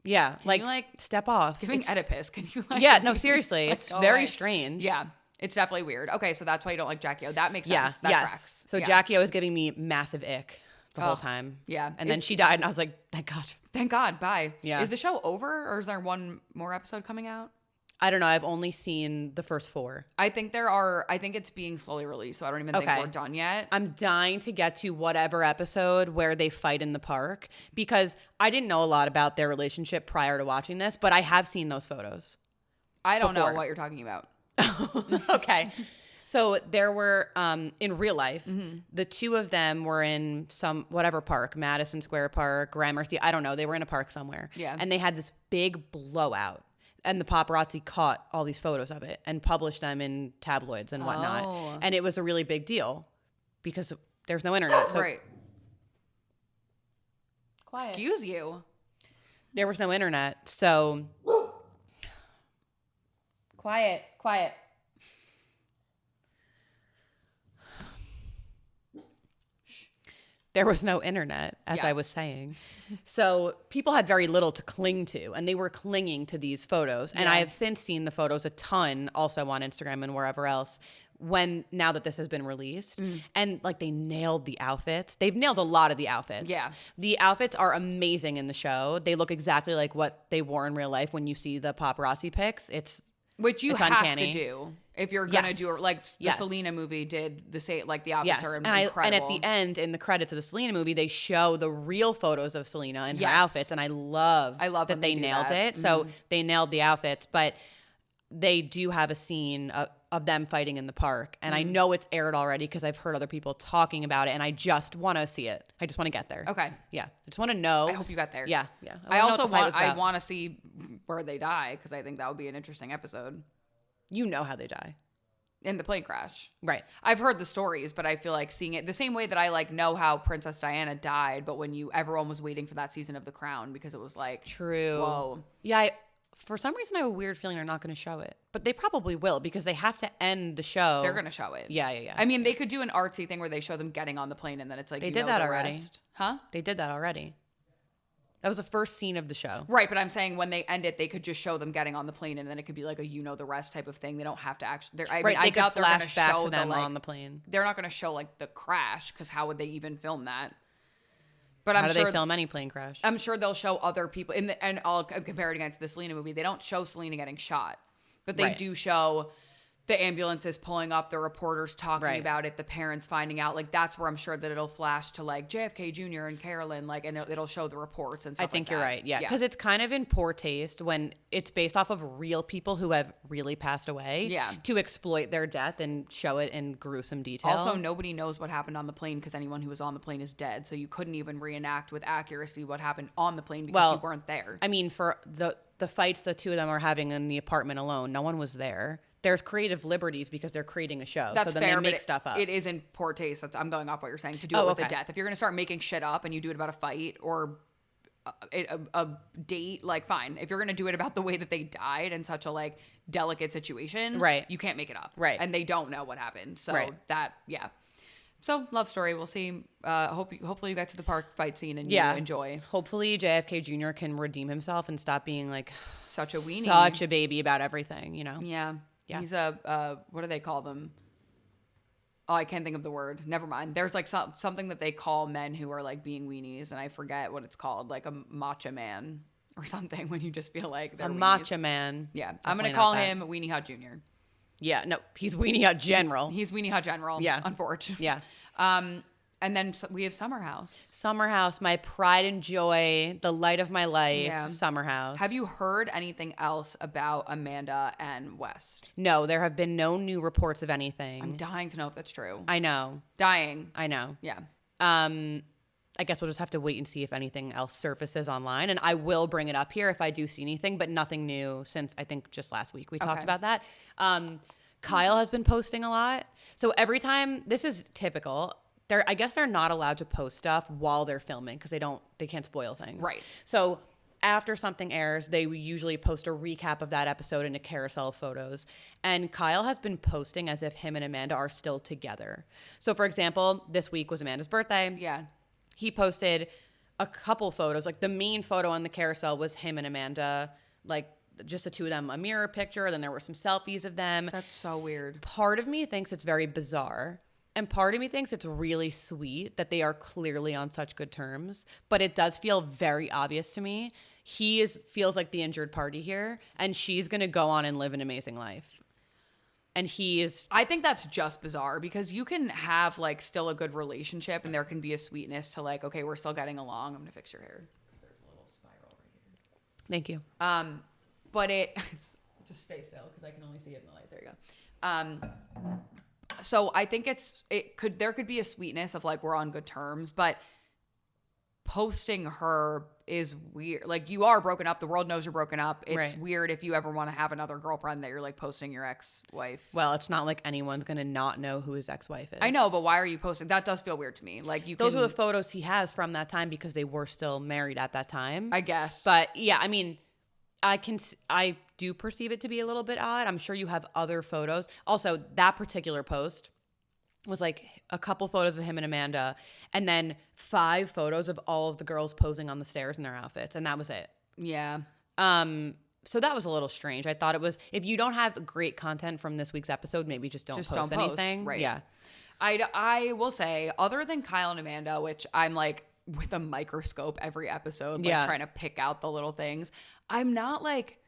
yeah, like, you, like, step off. Giving Oedipus. Can you like? Yeah, no, seriously, it's very away. Strange. Yeah. It's definitely weird. Okay, so that's why you don't like Jackie O. That makes sense. That tracks. So Jackie O is giving me massive ick the whole time. Yeah. And then she died, and I was like, thank God. Thank God. Bye. Yeah. Is the show over, or is there one more episode coming out? I don't know. I've only seen the first 4. I think it's being slowly released, so I don't even think we're done yet. I'm dying to get to whatever episode where they fight in the park, because I didn't know a lot about their relationship prior to watching this, but I have seen those photos. I don't know what you're talking about. Okay. So there were, in real life, the two of them were in some, whatever park, Madison Square Park, Gramercy, I don't know. They were in a park somewhere. Yeah. And they had this big blowout. And the paparazzi caught all these photos of it and published them in tabloids and whatnot. Oh. And it was a really big deal because there's no internet. So right. Quiet. Excuse you. There was no internet. So quiet. There was no internet, as I was saying. So people had very little to cling to, and they were clinging to these photos. And I have since seen the photos a ton, also on Instagram and wherever else, now that this has been released. And like, they nailed the outfits. They've nailed a lot of the outfits. Yeah. The outfits are amazing in the show. They look exactly like what they wore in real life when you see the paparazzi pics. Which you have uncanny. To do if you're gonna do it, like the Selena movie did the same. Like, the outfits are incredible. And at the end, in the credits of the Selena movie, they show the real photos of Selena and her outfits, and I love that they nailed it. So they nailed the outfits, but they do have a scene of them fighting in the park, and I know it's aired already because I've heard other people talking about it, and I just want to see it. I just want to get there. Okay. Yeah, I just want to know. I hope you got there. Yeah. I also want to see where they die, because I think that would be an interesting episode. You know how they die. In the plane crash. Right. I've heard the stories, but I feel like seeing it the same way that I like know how Princess Diana died, but when everyone was waiting for that season of The Crown, because it was like, true. Whoa. Yeah, for some reason I have a weird feeling they're not going to show it. But they probably will, because they have to end the show. They're going to show it. Yeah. I mean, they could do an artsy thing where they show them getting on the plane, and then it's like, they did that already. Rest. Huh? They did that already. That was the first scene of the show. Right, but I'm saying when they end it, they could just show them getting on the plane, and then it could be like a the rest type of thing. They don't have to actually. I doubt they're going to show them on the plane. They're not going to show like the crash, because how would they even film that? But how do they film any plane crash? I'm sure they'll show other people and I'll compare it against the Selena movie. They don't show Selena getting shot, but they do show the ambulances pulling up, the reporters talking about it, the parents finding out. Like, that's where I'm sure that it'll flash to like JFK Jr. and Carolyn, like, and it'll show the reports and stuff. I think you're right. Yeah, because it's kind of in poor taste when it's based off of real people who have really passed away. Yeah, to exploit their death and show it in gruesome detail. Also, nobody knows what happened on the plane because anyone who was on the plane is dead. So you couldn't even reenact with accuracy what happened on the plane because you weren't there. I mean, for the fights the two of them are having in the apartment alone, no one was there. There's creative liberties because they're creating a show. That's so then fair, they make stuff up. It is in poor taste. I'm going off what you're saying to do it with a death. If you're going to start making shit up and you do it about a fight or a date, like, fine. If you're going to do it about the way that they died in such a like delicate situation, you can't make it up. Right. And they don't know what happened. So So love story. We'll see. Hopefully you get to the park fight scene and you enjoy. Hopefully JFK Jr. can redeem himself and stop being like such a weenie, such a baby about everything, you know? Yeah. He's a, what do they call them? Oh, I can't think of the word. Never mind. There's like something that they call men who are like being weenies, and I forget what it's called, like a matcha man or something, when you just feel like they're a weenies. Matcha man. Yeah. I'm going to call him Weenie Hut Jr. Yeah. No, he's Weenie Hut General. He's Weenie Hut General. Yeah. Unfortunately. Yeah. And then we have Summer House. Summer House, my pride and joy, the light of my life, Summer House. Have you heard anything else about Amanda and West? No, there have been no new reports of anything. I'm dying to know if that's true. I know. Dying. I know. Yeah. I guess we'll just have to wait and see if anything else surfaces online. And I will bring it up here if I do see anything, but nothing new since I think just last week we talked about that. Kyle has been posting a lot. So every time, this is typical. I guess they're not allowed to post stuff while they're filming because they can't spoil things. Right. So after something airs, they usually post a recap of that episode in a carousel of photos. And Kyle has been posting as if him and Amanda are still together. So for example, this week was Amanda's birthday. Yeah. He posted a couple photos. Like the main photo on the carousel was him and Amanda, like just the two of them, a mirror picture. Then there were some selfies of them. That's so weird. Part of me thinks it's very bizarre. And part of me thinks it's really sweet that they are clearly on such good terms, but it does feel very obvious to me. He feels like the injured party here, and she's going to go on and live an amazing life. And I think that's just bizarre because you can have like still a good relationship and there can be a sweetness to like, okay, we're still getting along. I'm going to fix your hair because there's a little spiral right here. Thank you. But just stay still because I can only see it in the light. There you go. So I think there could be a sweetness of like we're on good terms, but posting her is weird. Like, you are broken up. The world knows you're broken up. It's weird if you ever want to have another girlfriend that you're like posting your ex-wife. Well, it's not like anyone's going to not know who his ex-wife is. I know, but why are you posting? That does feel weird to me. Like, those are the photos he has from that time because they were still married at that time, I guess. But yeah, I mean, I do perceive it to be a little bit odd. I'm sure you have other photos. Also, that particular post was like a couple photos of him and Amanda, and then 5 photos of all of the girls posing on the stairs in their outfits, and that was it. Yeah. So that was a little strange. I thought it was, if you don't have great content from this week's episode, maybe just don't post anything. Right. Yeah. I will say, other than Kyle and Amanda, which I'm like with a microscope every episode, like trying to pick out the little things, I'm not like,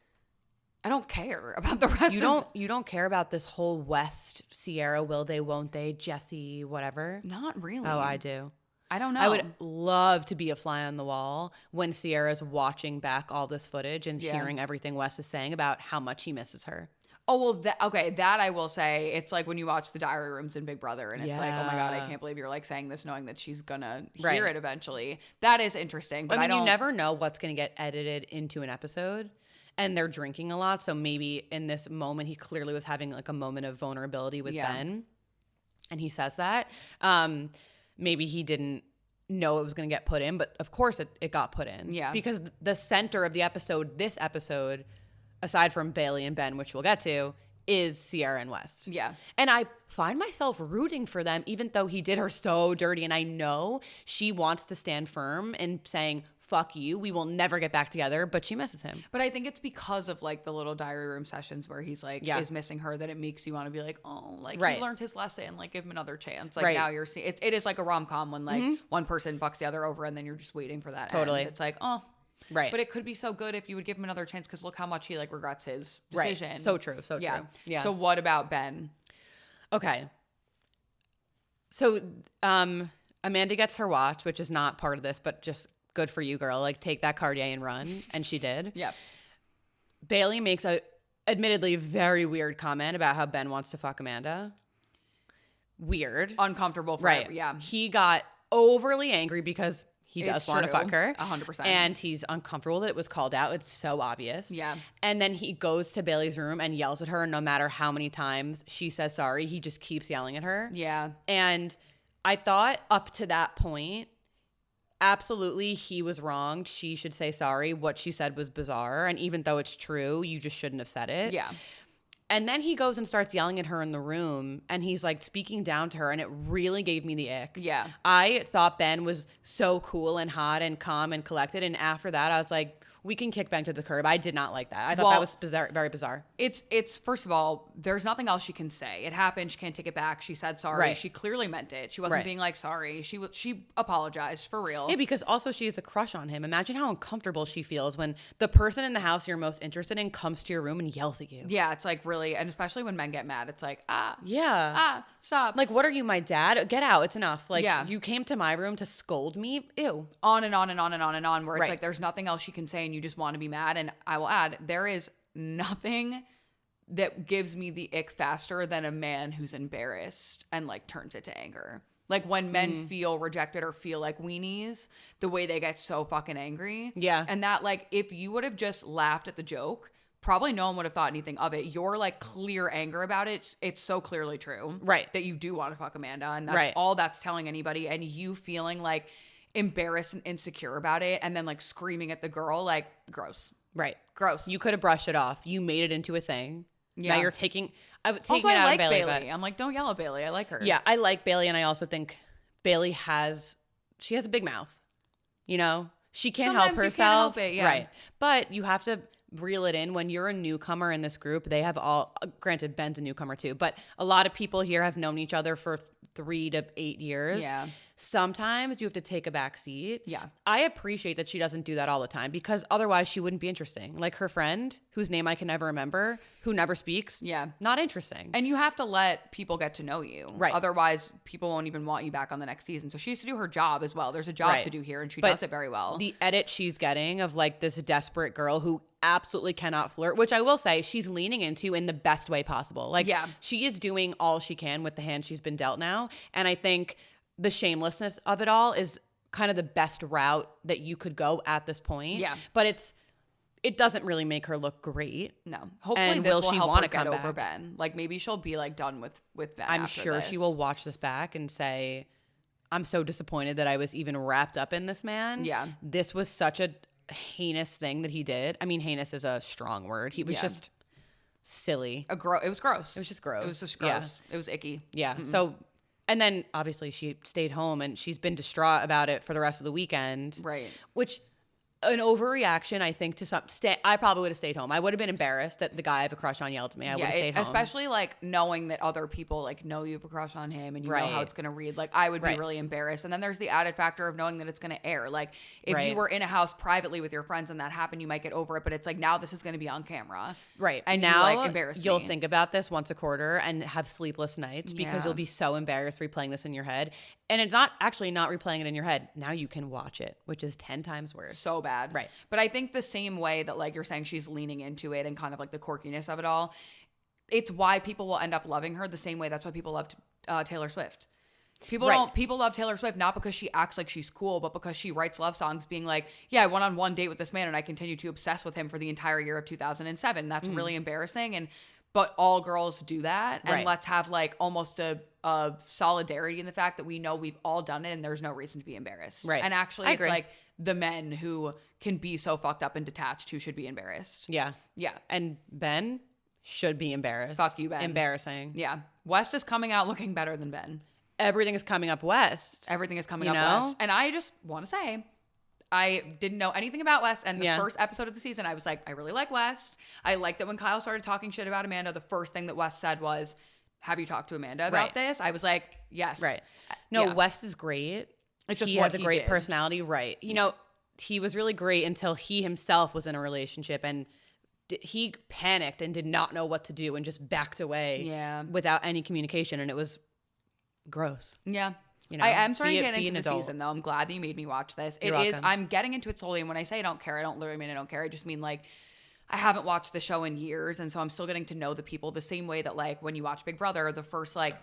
I don't care about the rest You don't care about this whole West, Sierra, will they, won't they, Jesse, whatever? Not really. Oh, I do. I don't know. I would love to be a fly on the wall when Sierra's watching back all this footage and hearing everything Wes is saying about how much he misses her. Oh, well, that I will say, it's like when you watch the diary rooms in Big Brother and it's like, oh my God, I can't believe you're like saying this knowing that she's gonna hear it eventually. That is interesting. But I mean, you never know what's gonna get edited into an episode. And they're drinking a lot, so maybe in this moment, he clearly was having like a moment of vulnerability with Ben, and he says that. Maybe he didn't know it was going to get put in, but of course it got put in. Yeah. Because the center of the episode, this episode, aside from Bailey and Ben, which we'll get to, is Sierra and West. Yeah. And I find myself rooting for them, even though he did her so dirty, and I know she wants to stand firm and saying, fuck you. We will never get back together. But she misses him. But I think it's because of like the little diary room sessions where he's like, is missing her, that it makes you want to be like, oh, like he learned his lesson. Like give him another chance. Like now you're seeing it is like a rom-com when like one person fucks the other over and then you're just waiting for that. Totally. End. It's like, oh. Right. But it could be so good if you would give him another chance because look how much he like regrets his decision. Right. So true. So true. Yeah. So what about Ben? Okay. So Amanda gets her watch, which is not part of this, but just good for you, girl. Like take that Cartier and run. And she did. Yep. Bailey makes a admittedly very weird comment about how Ben wants to fuck Amanda. Weird. Uncomfortable for right. Yeah. He got overly angry because he does want to fuck her. 100%. And he's uncomfortable that it was called out. It's so obvious. Yeah. And then he goes to Bailey's room and yells at her. And no matter how many times she says sorry, he just keeps yelling at her. Yeah. And I thought up to that point, absolutely he was wronged. She should say sorry. What she said was bizarre. And even though it's true, you just shouldn't have said it. Yeah. And then he goes and starts yelling at her in the room and he's like speaking down to her and it really gave me the ick. Yeah. I thought Ben was so cool and hot and calm and collected. And after that, I was like, we can kick Ben to the curb. I did not like that. I thought that was bizarre, very bizarre. It's first of all, there's nothing else she can say. It happened. She can't take it back. She said sorry. Right. She clearly meant it. She wasn't being like sorry. She apologized for real. Yeah, because also she has a crush on him. Imagine how uncomfortable she feels when the person in the house you're most interested in comes to your room and yells at you. Yeah, it's like really, and especially when men get mad, it's like, stop. Like, what are you, my dad? Get out. It's enough. Like, you came to my room to scold me. Ew. On and on and on and on and on, where it's like there's nothing else she can say and you just want to be mad. And I will add, there is nothing that gives me the ick faster than a man who's embarrassed and like turns it to anger. Like when men feel rejected or feel like weenies, the way they get so fucking angry. Yeah. And that like, if you would have just laughed at the joke, probably no one would have thought anything of it. Your like clear anger about it, it's so clearly true. Right. That you do want to fuck Amanda. And that's all that's telling anybody. And you feeling like embarrassed and insecure about it and then like screaming at the girl, like gross. Right. Gross. You could have brushed it off. You made it into a thing. Yeah. Now you're taking also, it out I like of Bailey. Bailey. I'm like, don't yell at Bailey. I like her. Yeah, I like Bailey, and I also think Bailey has a big mouth. You know? She can't help herself. You can't help it, yeah. Right. But you have to reel it in when you're a newcomer in this group. They have all, granted, Ben's a newcomer too, but a lot of people here have known each other for 3 to 8 years. Yeah. Sometimes you have to take a back seat. Yeah. I appreciate that she doesn't do that all the time because otherwise she wouldn't be interesting. Like her friend, whose name I can never remember, who never speaks. Yeah. Not interesting. And you have to let people get to know you. Right. Otherwise, people won't even want you back on the next season. So she has to do her job as well. There's a job to do here, and she does it very well. The edit she's getting of like this desperate girl who absolutely cannot flirt, which I will say she's leaning into in the best way possible. Like she is doing all she can with the hand she's been dealt now. And I think the shamelessness of it all is kind of the best route that you could go at this point. Yeah. But it doesn't really make her look great. No. Hopefully and this will will she help want her to come get over back? Ben. Like maybe she'll be like done with Ben. I'm sure she will watch this back and say, I'm so disappointed that I was even wrapped up in this man. Yeah. This was such a heinous thing that he did. I mean, heinous is a strong word. He was just silly. It was gross. It was just gross. It was just gross. Yeah. It was icky. Yeah. Mm-mm. So, and then obviously she stayed home and she's been distraught about it for the rest of the weekend. Right. Which an overreaction, I think, to some. I probably would have stayed home. I would have been embarrassed that the guy I have a crush on yelled at me. I would have stayed home. Especially like knowing that other people like know you have a crush on him and you know how it's gonna read. Like I would be really embarrassed. And then there's the added factor of knowing that it's gonna air. Like if you were in a house privately with your friends and that happened, you might get over it. But it's like now this is gonna be on camera. Right. And now you, like, embarrass you'll me. think about this once a quarter and have sleepless nights because you'll be so embarrassed replaying this in your head. And it's not replaying it in your head. Now you can watch it, which is 10 times worse. So bad. Right. But I think the same way that like you're saying she's leaning into it and kind of like the quirkiness of it all, it's why people will end up loving her the same way. That's why people loved Taylor Swift. People love Taylor Swift not because she acts like she's cool, but because she writes love songs being like, yeah, I went on one date with this man and I continue to obsess with him for the entire year of 2007. That's really embarrassing. But all girls do that. And let's have like almost a solidarity in the fact that we know we've all done it and there's no reason to be embarrassed. Right. And actually it's like the men who can be so fucked up and detached who should be embarrassed. Yeah. Yeah. And Ben should be embarrassed. Fuck you, Ben. Embarrassing. Yeah. West is coming out looking better than Ben. Everything is coming up West. Everything is coming up West. And I just want to say, I didn't know anything about West, and the first episode of the season, I was like, I really like West. I like that when Kyle started talking shit about Amanda, the first thing that West said was, have you talked to Amanda about this? I was like, yes. Right. No, West is great. It's just he has a great personality. Right. You know, he was really great until he himself was in a relationship, and he panicked and did not know what to do and just backed away without any communication, and it was gross. Yeah. You know, I am starting to get into the season, though. I'm glad that you made me watch this. You're welcome. I'm getting into it slowly, and when I say I don't care, I don't literally mean I don't care. I just mean, like, I haven't watched the show in years, and so I'm still getting to know the people the same way that, like, when you watch Big Brother, the first, like,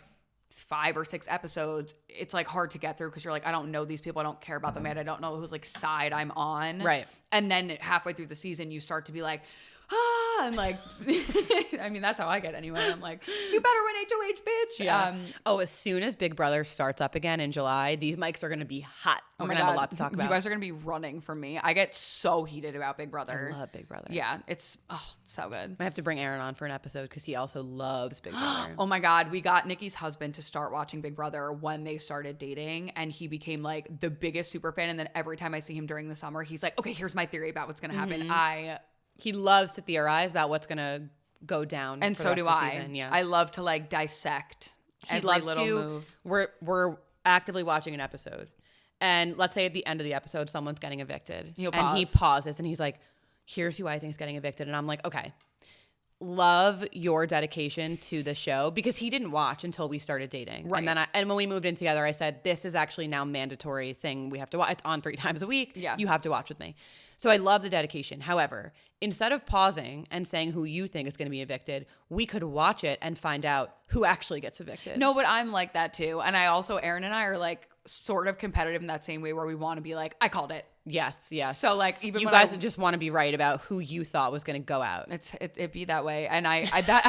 5 or 6 episodes, it's, like, hard to get through because you're like, I don't know these people. I don't care about them, and I don't know whose, like, side I'm on. Right. And then halfway through the season, you start to be like, and like, I mean, that's how I get anyway. I'm like, you better win HOH, bitch. Yeah. As soon as Big Brother starts up again in July, these mics are going to be hot. We're going to have a lot to talk about. You guys are going to be running from me. I get so heated about Big Brother. I love Big Brother. Yeah, it's so good. I have to bring Aaron on for an episode because he also loves Big Brother. Oh my God. We got Nikki's husband to start watching Big Brother when they started dating, and he became like the biggest super fan. And then every time I see him during the summer, he's like, okay, here's my theory about what's going to happen. He loves to theorize about what's going to go down. And so do I. Season. Yeah. I love to like dissect every little move. We're actively watching an episode. And let's say at the end of the episode, someone's getting evicted. He pauses and he's like, here's who I think is getting evicted. And I'm like, okay, love your dedication to the show, because he didn't watch until we started dating. Right. And when we moved in together, I said, this is actually now mandatory thing we have to watch. It's on 3 times a week. Yeah. You have to watch with me. So I love the dedication. However, instead of pausing and saying who you think is going to be evicted, we could watch it and find out who actually gets evicted. No, but I'm like that too. And I also, Aaron and I are like sort of competitive in that same way where we want to be like, I called it. Yes. So like, even you guys just want to be right about who you thought was going to go out. It be that way. And I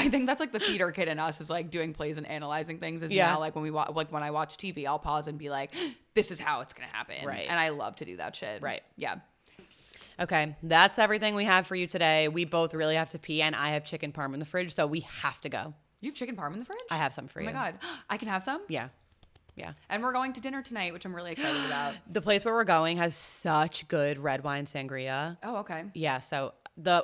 think that's like the theater kid in us is like doing plays and analyzing things. Now like when when I watch TV, I'll pause and be like, this is how it's going to happen. Right. And I love to do that shit. Right. Yeah. Okay, that's everything we have for you today. We both really have to pee, and I have chicken parm in the fridge, so we have to go. You have chicken parm in the fridge? I have some for you. Oh my God. I can have some? Yeah. And we're going to dinner tonight, which I'm really excited about. The place where we're going has such good red wine sangria. Oh, okay. Yeah, so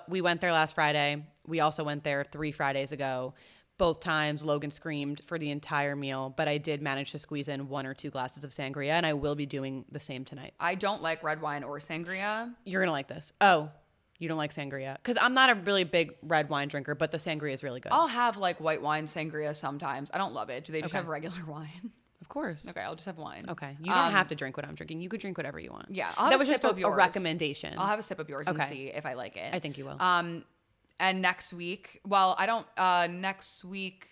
we went there last Friday. We also went there 3 Fridays ago. Both times, Logan screamed for the entire meal, but I did manage to squeeze in 1 or 2 glasses of sangria, and I will be doing the same tonight. I don't like red wine or sangria. You're going to like this. Oh, you don't like sangria? Because I'm not a really big red wine drinker, but the sangria is really good. I'll have like white wine sangria sometimes. I don't love it. Do they just have regular wine? Of course. Okay, I'll just have wine. Okay. You don't have to drink what I'm drinking. You could drink whatever you want. Yeah. That was just a recommendation. I'll have a sip of yours and see if I like it. I think you will. And next week, well, I don't, next week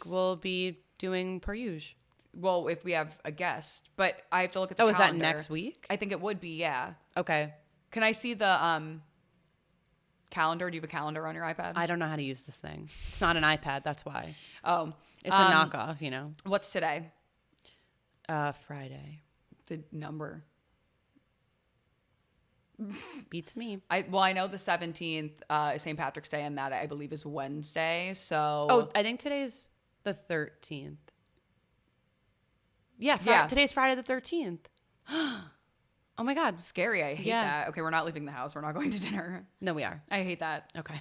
we'll be doing per usual. Well, if we have a guest, but I have to look at the calendar. Is that next week? I think it would be, yeah. Okay. Can I see the calendar? Do you have a calendar on your iPad? I don't know how to use this thing. It's not an iPad, that's why. Oh. It's a knockoff, you know. What's today? Friday. The number. Beats me. I know the 17th is St. Patrick's Day, and that I believe is Wednesday. So. Oh, I think today's the 13th. Yeah. Today's Friday the 13th. Oh my God. Scary. I hate that. Okay, we're not leaving the house. We're not going to dinner. No, we are. I hate that. Okay.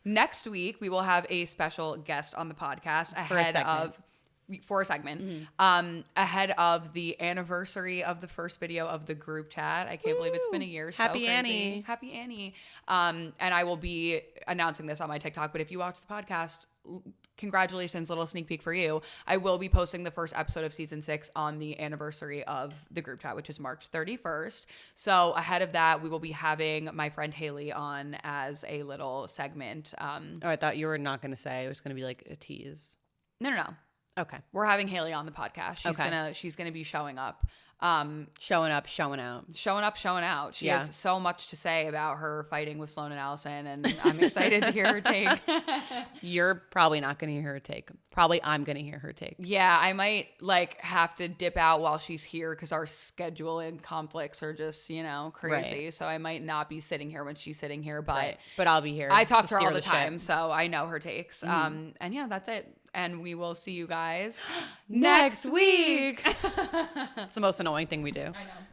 Next week, we will have a special guest on the podcast for a segment ahead of the anniversary of the first video of the group chat. I can't believe it's been a year. Happy Annie. Happy Annie. And I will be announcing this on my TikTok, but if you watch the podcast, congratulations, little sneak peek for you. I will be posting the first episode of season 6 on the anniversary of the group chat, which is March 31st. So ahead of that, we will be having my friend Haley on as a little segment. I thought you were not going to say it was going to be like a tease. No. Okay. We're having Haley on the podcast. She's gonna be showing up. Showing up, showing out. She has so much to say about her fighting with Sloan and Allison, and I'm excited to hear her take. You're probably not going to hear her take. Probably I'm going to hear her take. Yeah, I might have to dip out while she's here because our schedule and conflicts are just, crazy. Right. So I might not be sitting here when she's sitting here, but I'll be here. I talk to her all the time, so I know her takes. And yeah, that's it. And we will see you guys next week. It's the most annoying annoying thing we do. I know.